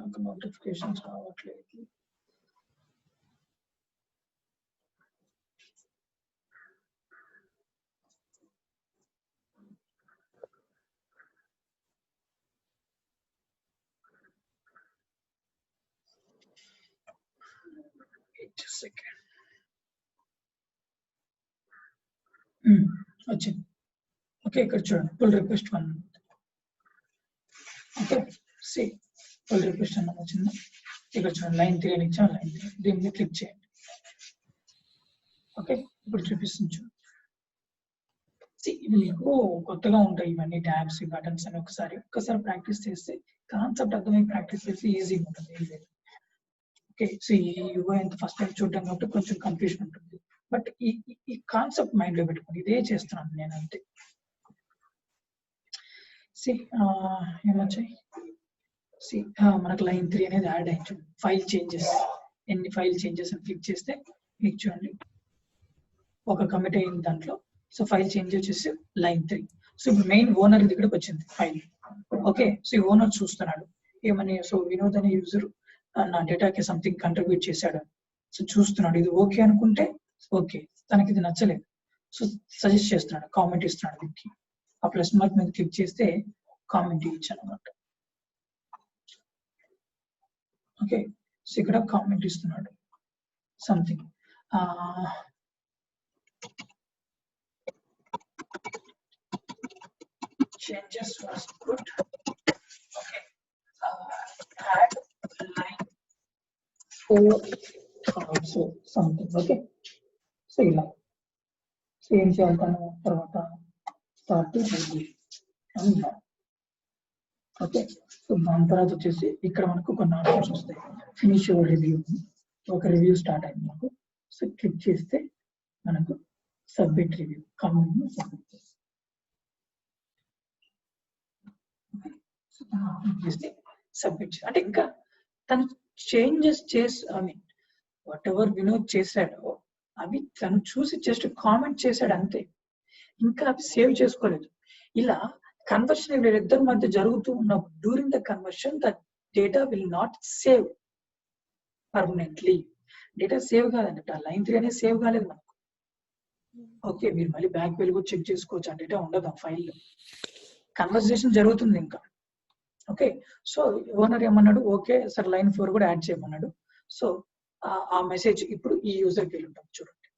నాకు నోటిఫికేషన్స్ రావట్లేదు. వచ్చింది. ఓకే, ఇక్కడ చూడండి pull request 1. Okay, see pull request అన్న వచ్చింది. ఇక్కడ చూడండి లైన్ 3 అని ఇచ్చాను, లైన్ 3. దీని మీద క్లిక్ చేయండి. ఓకే, ఇప్పుడు చూపిస్తుంది చూడండి. ఇవి మీకు కొత్తగా ఉంటాయి, ఇవన్నీ ట్యాబ్స్, బటన్స్ అని. ఒక్కసారి ప్రాక్టీస్ చేస్తే, కాన్సెప్ట్ అర్థమై ప్రాక్టీస్ చేస్తే ఈజీగా ఉంటుంది. ఓకే, సో ఈ యుఐ ఎంత ఫస్ట్ టైం చూడడం కాబట్టి కొంచెం కన్ఫ్యూజన్ ఉంటుంది. బట్ ఈ కాన్సెప్ట్ మైండ్ లో పెట్టుకోండి, ఇదే చేస్తున్నాను నేను అంతే. ఏమొచ్చాయి? మనకు లైన్ 3 అనేది యాడ్ అయ్యి ఫైల్ చేంజెస్, ఎన్ని ఫైల్ చేంజెస్ అని క్లిక్ చేస్తే మీకు చూడండి ఒక కమిట్ అయింది దాంట్లో. సో ఫైల్ చేంజ్ వచ్చేసి లైన్ 3. సో ఇప్పుడు మెయిన్ ఓనర్ ఇది ఇక్కడికి వచ్చింది ఫైల్. ఓకే, సో ఈ ఓనర్ చూస్తున్నాడు ఏమని, సో వినోద్ అనే యూజర్ నా డేటాకి సంథింగ్ కంట్రిబ్యూట్ చేశాడు. సో చూస్తున్నాడు, ఇది ఓకే అనుకుంటే ఓకే, తనకి ఇది నచ్చలేదు. సో సజెస్ట్ చేస్తున్నాడు, కామెంట్ ఇస్తున్నాడు. దీనికి ఆ ప్లస్ మార్క్ మీద క్లిక్ చేస్తే కామెంట్ ఇచ్చాను అన్నమాట. ఓకే, సో ఇక్కడ కామెంట్ ఇస్తున్నాడు something. Changes was good. Okay, add line 4 also something. Okay, so ఇలా సేమ్ చేయాలి. తర్వాత స్టార్ట్ రివ్యూ. ఓకే, సో దాని తర్వాత వచ్చేసి ఇక్కడ మనకు కొన్ని ఆప్షన్స్ వస్తాయి. ఫినిష్ యువర్ రివ్యూ, ఒక రివ్యూ స్టార్ట్ అయింది మనకు. సో క్లిక్ చేస్తే మనకు సబ్మిట్ రివ్యూ కామెంట్ సబ్మిట్ చేస్తే సబ్మిట్ అంటే ఇంకా తను చేంజెస్ చేసి, I mean what ever Vinod చేశాడో అవి తను చూసి జస్ట్ కామెంట్ చేశాడు అంతే, ఇంకా అవి సేవ్ చేసుకోలేదు. ఇలా కన్వర్షన్ వీళ్ళిద్దరి మధ్య జరుగుతూ ఉన్నప్పుడు during the conversion the data will not save permanently. Data save కాదండి, లైన్ 3 అనేది సేవ్ కాలేదు మనకు. ఓకే, మీరు మళ్ళీ బ్యాక్ వెళ్ళి కూడా చెక్ చేసుకోవచ్చు, ఆ డేటా ఉండదు ఆ ఫైల్లో. కన్వర్సేషన్ జరుగుతుంది ఇంకా. ఓకే, సో ఓనర్ ఏమన్నాడు, ఓకే సార్ లైన్ 4 కూడా యాడ్ చేయమన్నాడు. సో ఆ మెసేజ్ ఇప్పుడు ఈ యూజర్కి వెళ్ళి ఉంటాం చూడండి.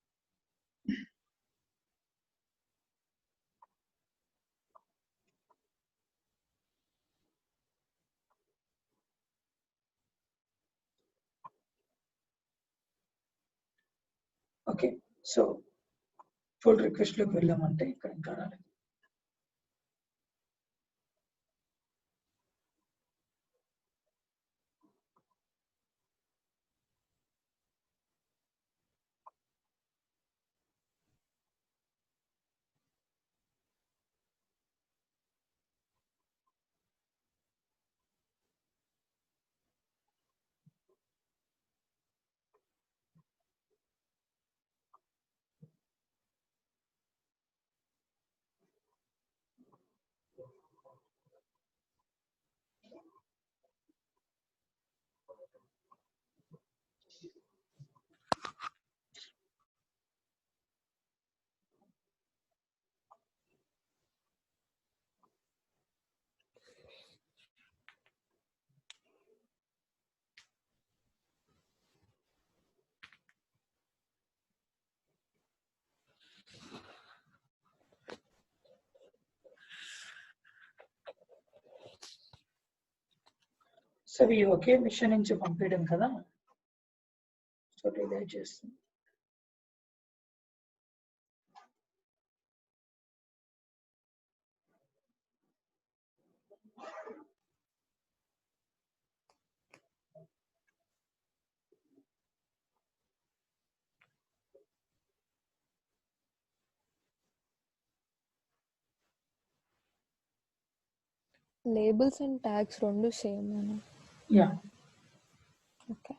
ఓకే, సో ఫుల్ రిక్వెస్ట్ లోకి వెళ్ళామంటే ఇక్కడ ఇంకా రాలేదు. సో ఇవి ఒకే మిషన్ నుంచి పంపించడం కదా, సో డిలైట్ చేస్తుంది. లేబుల్స్ అండ్ ట్యాగ్స్ రెండు సేమ్ అన్న. Yeah okay.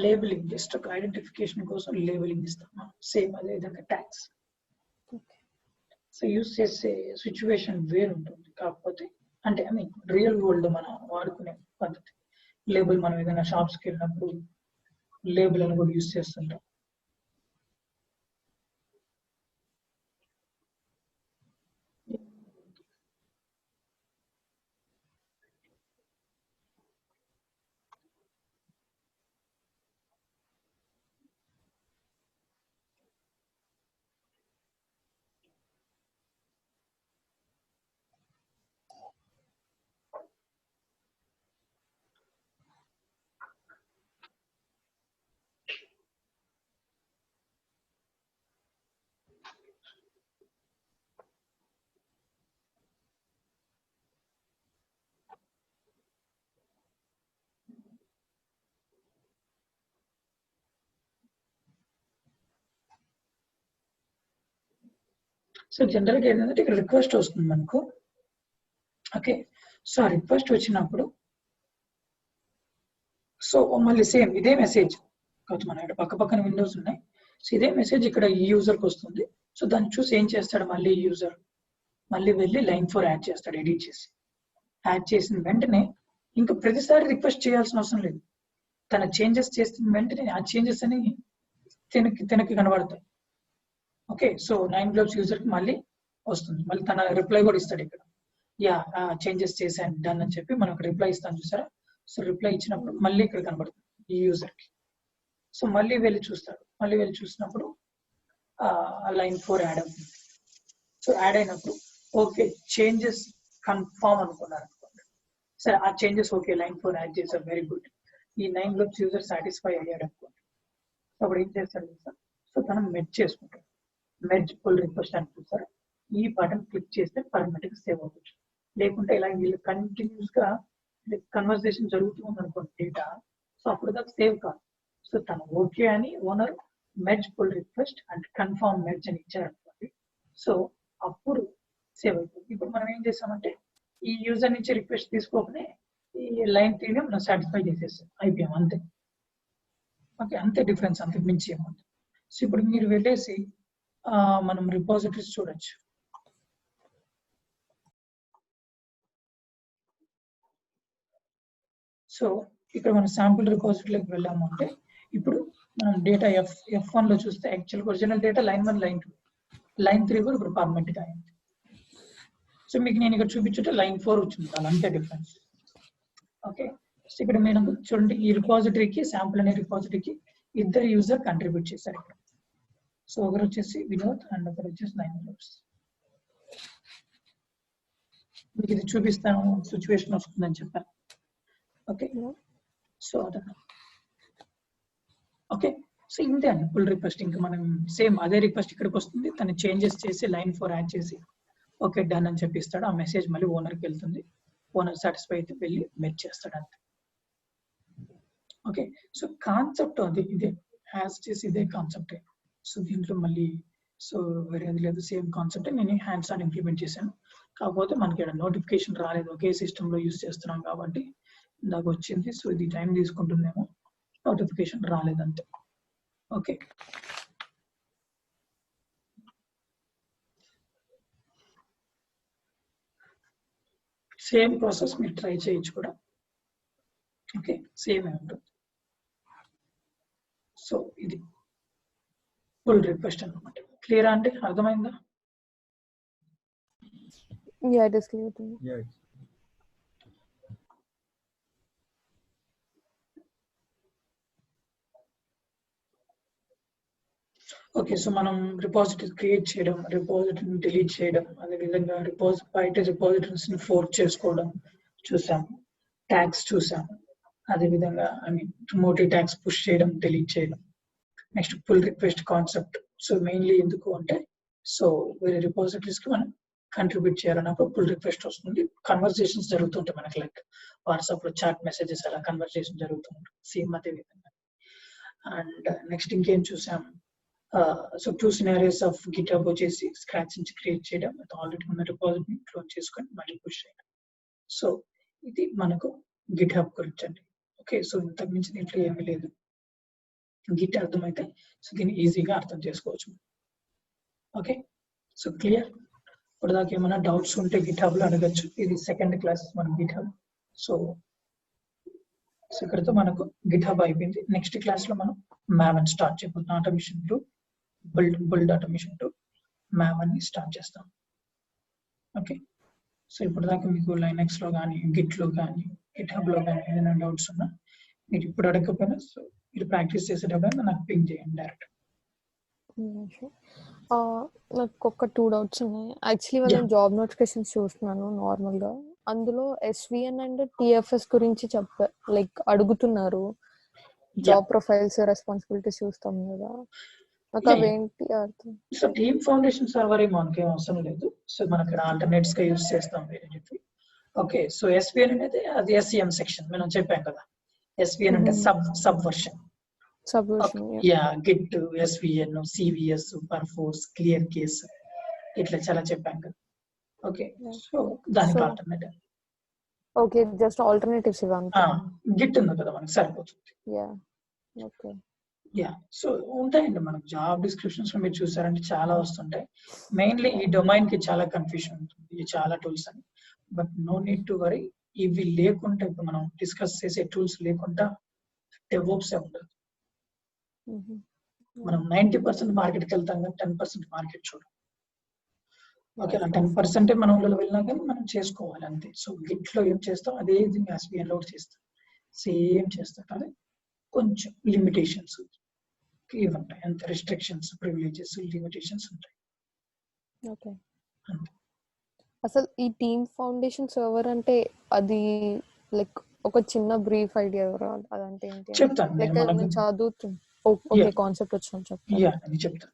లేబులింగ్ జస్ట్ ఒక ఐడెంటిఫికేషన్ కోసం లేబులింగ్ ఇస్తాం, సేమ్ అదే విధంగా ట్యాగ్స్. ఓకే. సో యూస్ చేసే సిచ్యువేషన్ వేరు ఉంటుంది, కాకపోతే అంటే ఐ మీన్ రియల్ వరల్డ్ మనం వాడుకునే పద్ధతి. లేబుల్ మనం ఏదైనా షాప్స్కి వెళ్ళినప్పుడు లేబుల్ అని కూడా యూస్ చేస్తుంటాం. సో జనరల్గా ఏంటంటే ఇక్కడ రిక్వెస్ట్ వస్తుంది మనకు. ఓకే, సో ఆ రిక్వెస్ట్ వచ్చినప్పుడు సో మళ్ళీ సేమ్ ఇదే మెసేజ్ కావచ్చు, మన ఇక్కడ పక్కన విండోస్ ఉన్నాయి. సో ఇదే మెసేజ్ ఇక్కడ ఈ యూజర్కి వస్తుంది. సో దాన్ని చూసి ఏం చేస్తాడు మళ్ళీ యూజర్, మళ్ళీ వెళ్ళి లైన్ 4 యాడ్ చేస్తాడు, ఎడిట్ చేసి. యాడ్ చేసిన వెంటనే ఇంకా ప్రతిసారి రిక్వెస్ట్ చేయాల్సిన అవసరం లేదు. తన చేంజెస్ చేసిన వెంటనే ఆ చేంజెస్ అని తనకి కనబడతాయి. ఓకే, సో 9 గ్లోబ్స్ యూజర్కి మళ్ళీ వస్తుంది, మళ్ళీ తన రిప్లై కూడా ఇస్తాడు ఇక్కడ. యా చేంజెస్ చేశాను డన్ అని చెప్పి మనం రిప్లై ఇస్తాం చూసారా. సో రిప్లై ఇచ్చినప్పుడు మళ్ళీ ఇక్కడ కనబడుతుంది ఈ యూజర్కి. సో మళ్ళీ వెళ్ళి చూస్తాడు, మళ్ళీ వెళ్ళి చూసినప్పుడు లైన్ 4 యాడ్ అవుతుంది. సో యాడ్ అయినప్పుడు ఓకే చేంజెస్ కన్ఫామ్ అనుకున్నారు అనుకోండి. సరే ఆ చేంజెస్ ఓకే లైన్ 4 యాడ్ చేశారు, వెరీ గుడ్. ఈ 9 గ్లోబ్స్ యూజర్ సాటిస్ఫై అయ్యాడు అనుకోండి. అప్పుడు ఏం చేస్తాడు సార్, సో తను మెర్జ్ చేసుకుంటాడు. మెర్జ్ పుల్ రిక్వెస్ట్ అని చూసారు, ఈ బటన్ క్లిక్ చేస్తే పర్మనెంట్ గా సేవ్ అవ్వచ్చు. లేకుంటే ఇలా వీళ్ళు కంటిన్యూస్ గా కన్వర్సేషన్ జరుగుతూ ఉంది అనుకోండి డేటా, సో అప్పుడు దాకా సేవ్ కాదు. సో తను ఓకే అని owner merge pull request and confirm merge అని ఇచ్చారనుకోండి, సో అప్పుడు సేవ్ అయిపోతుంది. ఇప్పుడు మనం ఏం చేసామంటే ఈ యూజర్ నుంచి రిక్వెస్ట్ తీసుకోకనే ఈ లైన్ 3 మనం సాటిస్ఫై చేసేస్తాం, అయిపోయాం అంతే. ఓకే, అంతే డిఫరెన్స్, అంతకు మించి ఏముంది. సో ఇప్పుడు మీరు వెళ్ళేసి మనం రిపాజిటరీస్ చూడొచ్చు. సో ఇక్కడ మనం శాంపుల్ రిపాజిటరీలోకి వెళ్ళాము అంటే ఇప్పుడు మనం డేటా F1 లో చూస్తే actual original data line 1 line 2 line 3 కూడా ఇప్పుడు పర్మనెంట్ గా అయింది. సో మీకు నేను ఇక్కడ చూపించుంటే లైన్ 4 వచ్చింది, అలా అంతే డిఫరెన్స్. ఓకే, సో ఇక్కడ మీరు చూడండి ఈ రిపాజిటరీకి శాంపుల్ అనే రిపాజిటరీకి ఇద్దరు యూజర్ కంట్రిబ్యూట్ చేశారు ఇక్కడ. సో ఒకరు వచ్చేసి వినోద్ అండ్ ఒకరు వచ్చేసి 9 గ్లోబ్స్. మీకు ఇది చూపిస్తాను సిచ్యువేషన్ వస్తుందని చెప్పాను. ఓకే, సో అదన్నా. ఓకే, సో ఇంతే అండి పుల్ రిక్వెస్ట్. ఇంకా మనం సేమ్ అదే రిక్వెస్ట్ ఇక్కడికి వస్తుంది, తను చేంజెస్ చేసి లైన్ 4 యాడ్ చేసి ఓకే డన్ అని చెప్పిస్తాడు. ఆ మెసేజ్ మళ్ళీ ఓనర్కి వెళ్తుంది, ఓనర్ సాటిస్ఫై అయితే వెళ్ళి మెర్జ్ చేస్తాడు అంతే. ఓకే, సో కాన్సెప్ట్ అది ఇదే, హ్యాస్ చేసి ఇదే కాన్సెప్ట్. సో దీంట్లో మళ్ళీ సో వేరేది లేదు, సేమ్ కాన్సెప్ట్. నేను హ్యాండ్స్ ఆన్ ఇంప్లిమెంట్ చేశాను, కాకపోతే మనకి ఇక్కడ నోటిఫికేషన్ రాలేదు, ఒకే సిస్టంలో యూస్ చేస్తున్నాం కాబట్టి ఇందాక వచ్చింది. సో ఇది టైం తీసుకుంటుందేమో, నోటిఫికేషన్ రాలేదంతే. ఓకే, సేమ్ ప్రాసెస్ మీరు ట్రై చేయొచ్చు కూడా. ఓకే, సేమ్ ఉంటుంది. సో ఇది పుల్ రిక్వెస్ట్ అన్నమాట. క్లియర్ అంటే అర్థమైందా? Yeah, it is clear to me. Yeah, okay, so మనం రిపాజిటరీ క్రియేట్ చేయడం, రిపాజిటరీని డిలీట్ చేయడం, అదేవిధంగా బయట రిపాజిటరీస్ ని ఫోర్క్ చేసుకోవడం చూసాము. ట్యాగ్స్ చూసాము. అదేవిధంగా మోటివ్ ట్యాగ్స్ పుష్ చేయడం, డిలీట్ చేయడం. Next pull request concept. So mainly ఎందుకు అంటే, సో వేరే రిపాజిటరీస్ కి మనం కంట్రిబ్యూట్ చేయాలన్నప్పుడు పుల్ రిక్వెస్ట్ వస్తుంది. కన్వర్సేషన్స్ జరుగుతుంటాయి మనకి, లైక్ వాట్సాప్ లో చాట్ మెసేజెస్ అలా కన్వర్సేషన్ జరుగుతూ ఉంటుంది సేమ్ అదే విధంగా. అండ్ నెక్స్ట్ ఇంకేం చూసాం, సో 2 scenarios ఆఫ్ గిట్హబ్ వచ్చేసి స్క్రాచ్ నుంచి క్రియేట్ చేయడం, ఆల్రెడీ ఉన్న రిపాజిటరీని క్లోన్ చేసుకొని మళ్ళీ పుష్ చేయడం. సో ఇది మనకు గిట్హబ్ గురించి అండి. ఓకే, సో ఇంతకు మించి దీంట్లో ఏమీ లేదు. గిట్ అర్థమైతే సో దీన్ని ఈజీగా అర్థం చేసుకోవచ్చు. Okay, so clear. ఇప్పుడు దాకా ఏమైనా డౌట్స్ ఉంటే గిట్హబ్ లో అడగచ్చు. ఇది సెకండ్ క్లాస్ మన గిట్హబ్. సో ఇక్కడతో మనకు గిట్హబ్ అయిపోయింది. నెక్స్ట్ క్లాస్ లో మనం మ్యావన్ స్టార్ట్ చేయబోతున్నాం. Automation to build automation to Maven ని స్టార్ట్ చేస్తాం. ఓకే, సో ఇప్పుడు దాకా మీకు లైనక్స్ లో కానీ గిట్ లో కానీ గిట్హబ్ లో కానీ ఏదైనా డౌట్స్ ఉన్నా మీరు ఇప్పుడు అడగకపోయినా సో మీరు ప్రాక్టీస్ చేసేటప్పుడు నాకు పింగ్ చేయండి డైరెక్ట్. నాకు ఒక 2 డౌట్స్ ఉన్నాయి. యాక్చువల్లీ నేను జాబ్ నోటిఫికేషన్స్ చూస్తున్నాను నార్మల్ గా. అందులో SVN అండ్ TFS గురించి లైక్ అడుగుతున్నారు. జాబ్ ప్రొఫైల్స్, రెస్పాన్సిబిలిటీస్ చూస్తాం కదా, నాకు అవేంటి అర్థం. సో టీమ్ ఫౌండేషన్ సర్వర్ మనకి అవసరం లేదు. సో మనం ఇక్కడ ఆల్టర్నేట్స్ గా యూజ్ చేస్తాం వేరే. ఓకే, సో SVN అనేది అది SCM సెక్షన్ మనం చెప్పాం కదా. SVN అంటే Subversion. Git, SVN, CVS, Perforce, ClearCase ఇట్లా చాలా చెప్పాం కదా. ఓకే, సో దానికి ఆల్టర్నేటివ్. ఓకే, జస్ట్ ఆల్టర్నేటివ్స్ ఇవ్వండి. గిట్ ఉంది కదా మనకి సరిపోతుంది. ఓకే, సో ఉంటాయండి మనకు జాబ్ డిస్క్రిప్షన్స్ లో మీరు చూసారంటే చాలా వస్తుంటాయి. మెయిన్లీ ఈ డొమైన్ కి చాలా కన్ఫ్యూజన్ ఉంటుంది, ఈ చాలా టూల్స్ అని. But no need to worry. ఇవి లేకుండా ఇప్పుడు మనం డిస్కస్ చేసే టూల్స్ లేకుండా డెవోప్స్ ఉండదు. మనం 90% మార్కెట్కి వెళ్తాం కానీ 10% మార్కెట్ చూడం. ఓకే, 10% మనం వెళ్ళినా కానీ మనం చేసుకోవాలి అంతే. సో గిట్ లో ఏం చేస్తాం అదే విధంగా SVN లో చేస్తాం, సేమ్ చేస్తాం. కానీ కొంచెం లిమిటేషన్స్ ఇవి ఉంటాయి, అంత రిస్ట్రిక్షన్స్, ప్రివిలేజెస్, లిమిటేషన్స్ ఉంటాయి. ఓకే, అసలు ఈ టీమ్ ఫౌండేషన్ సర్వర్ అంటే అది లైక్ ఒక చిన్న బ్రీఫ్ ఐడియా అదంటే ఏంటి చెప్తాను. నేను చదువుతాను. ఓకే, కాన్సెప్ట్ వచ్చాను చెప్తాను. చెప్తాను.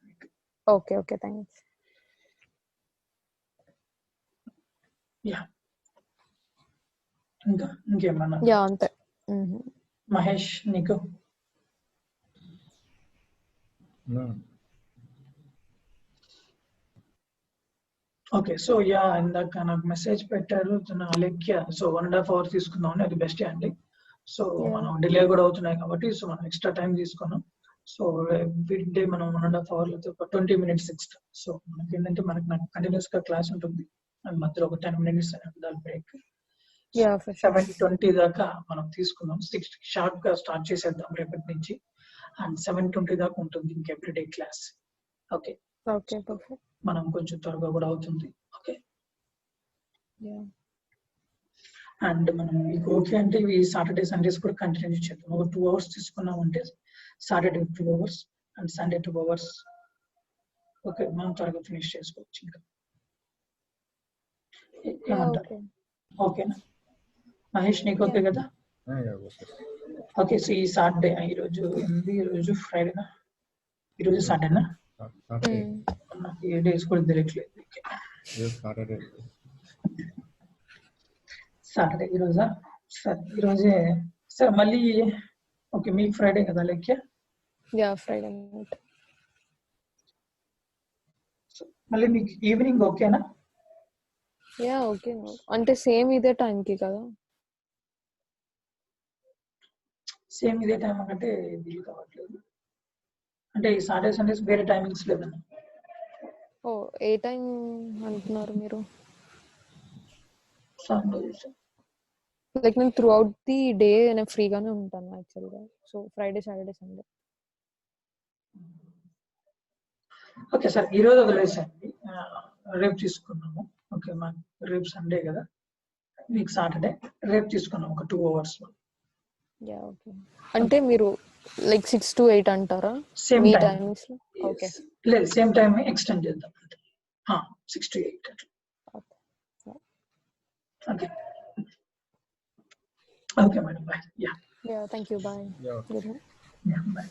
Okay, thanks. ఇంకేమన్నా? అంతే. మహేష్ నీకు? ఓకే, సో ఇందాక నాకు మెసేజ్ పెట్టారు అలెక్య. సో 1.5 hours తీసుకుందాం, అది బెస్ట్ అండి. సో మనం డిలే కూడా అవుతున్నాయి కాబట్టి సో మనం ఎక్స్ట్రా టైం తీసుకున్నాం. సో వీక్ డే మనం 1.5 hours 20 minutes ఎక్స్ట్రా. సో మనకి ఏంటంటే నాకు కంటిన్యూస్ గా క్లాస్ ఉంటుంది, మధ్యలో ఒక 10 minutes బ్రేక్. 7:20 దాకా మనం తీసుకుందాం. 6 షార్ప్ గా స్టార్ట్ చేసేద్దాం రేపటి నుంచి. అండ్ 7:20 దాకా ఉంటుంది ఇంక ఎవ్రీడే క్లాస్. ఓకే, మనం కొంచెం త్వరగా కూడా అవుతుంది. ఓకే, అండ్ మనం మీకు ఓకే అంటే ఇవి సాటర్డే సండేస్ కూడా కంటిన్యూ చేద్దాం. ఒక 2 hours తీసుకున్నాం అంటే Saturday 2 hours and Sunday 2 hours. Okay, మనం త్వరగా ఫినిష్ చేసుకోవచ్చు. ఇంకా ఏమంటారు? ఓకేనా మహేష్, నీకు ఓకే కదా? ఓకే, సో ఈ సాటర్డే, ఈరోజు ఫ్రైడేనా? ఈరోజు సాటర్డేనా? నాకు ఏ డేస్ కూడా తెలియట్లేదు. సాటర్డే ఈరోజా? సరే, ఈరోజే. సరే మళ్ళీ ఓకే, మీకు ఫ్రైడే కదా లెక్క? ఫ్రైడే. మళ్ళీ మీకు ఈవినింగ్ ఓకేనా? ఓకే, అంటే సేమ్ ఇదే టైంకి కదా? సేమ్ ఇదే టైం అంటే వీలు కావట్లేదు. అంటే ఈ సాటర్డే సండేస్ వేరే టైమింగ్స్ లేదన్నా. ఏ టైం అంటున్నారు మీరు? లైక్ నేను త్రూ అవుట్ ది డే నేను ఫ్రీగానే ఉంటాను యాక్చువల్గా. So Friday, Saturday, Sunday. Okay sir, ఈరోజు వదిలేసండి, రేపు తీసుకున్నాము. ఓకే, మాకు రేపు సండే కదా, మీకు సాటర్డే, రేపు తీసుకున్నాం ఒక 2 hours. ఓకే, అంటే మీరు లైక్ 6 to 8 అంటారా? సేమ్ టైమింగ్స్ లో? ఓకే లేదు సేమ్ టైం ఎక్స్టెండ్ చేద్దాం 6 to 8 okay okay madam bye thank you bye Yeah. Good night bye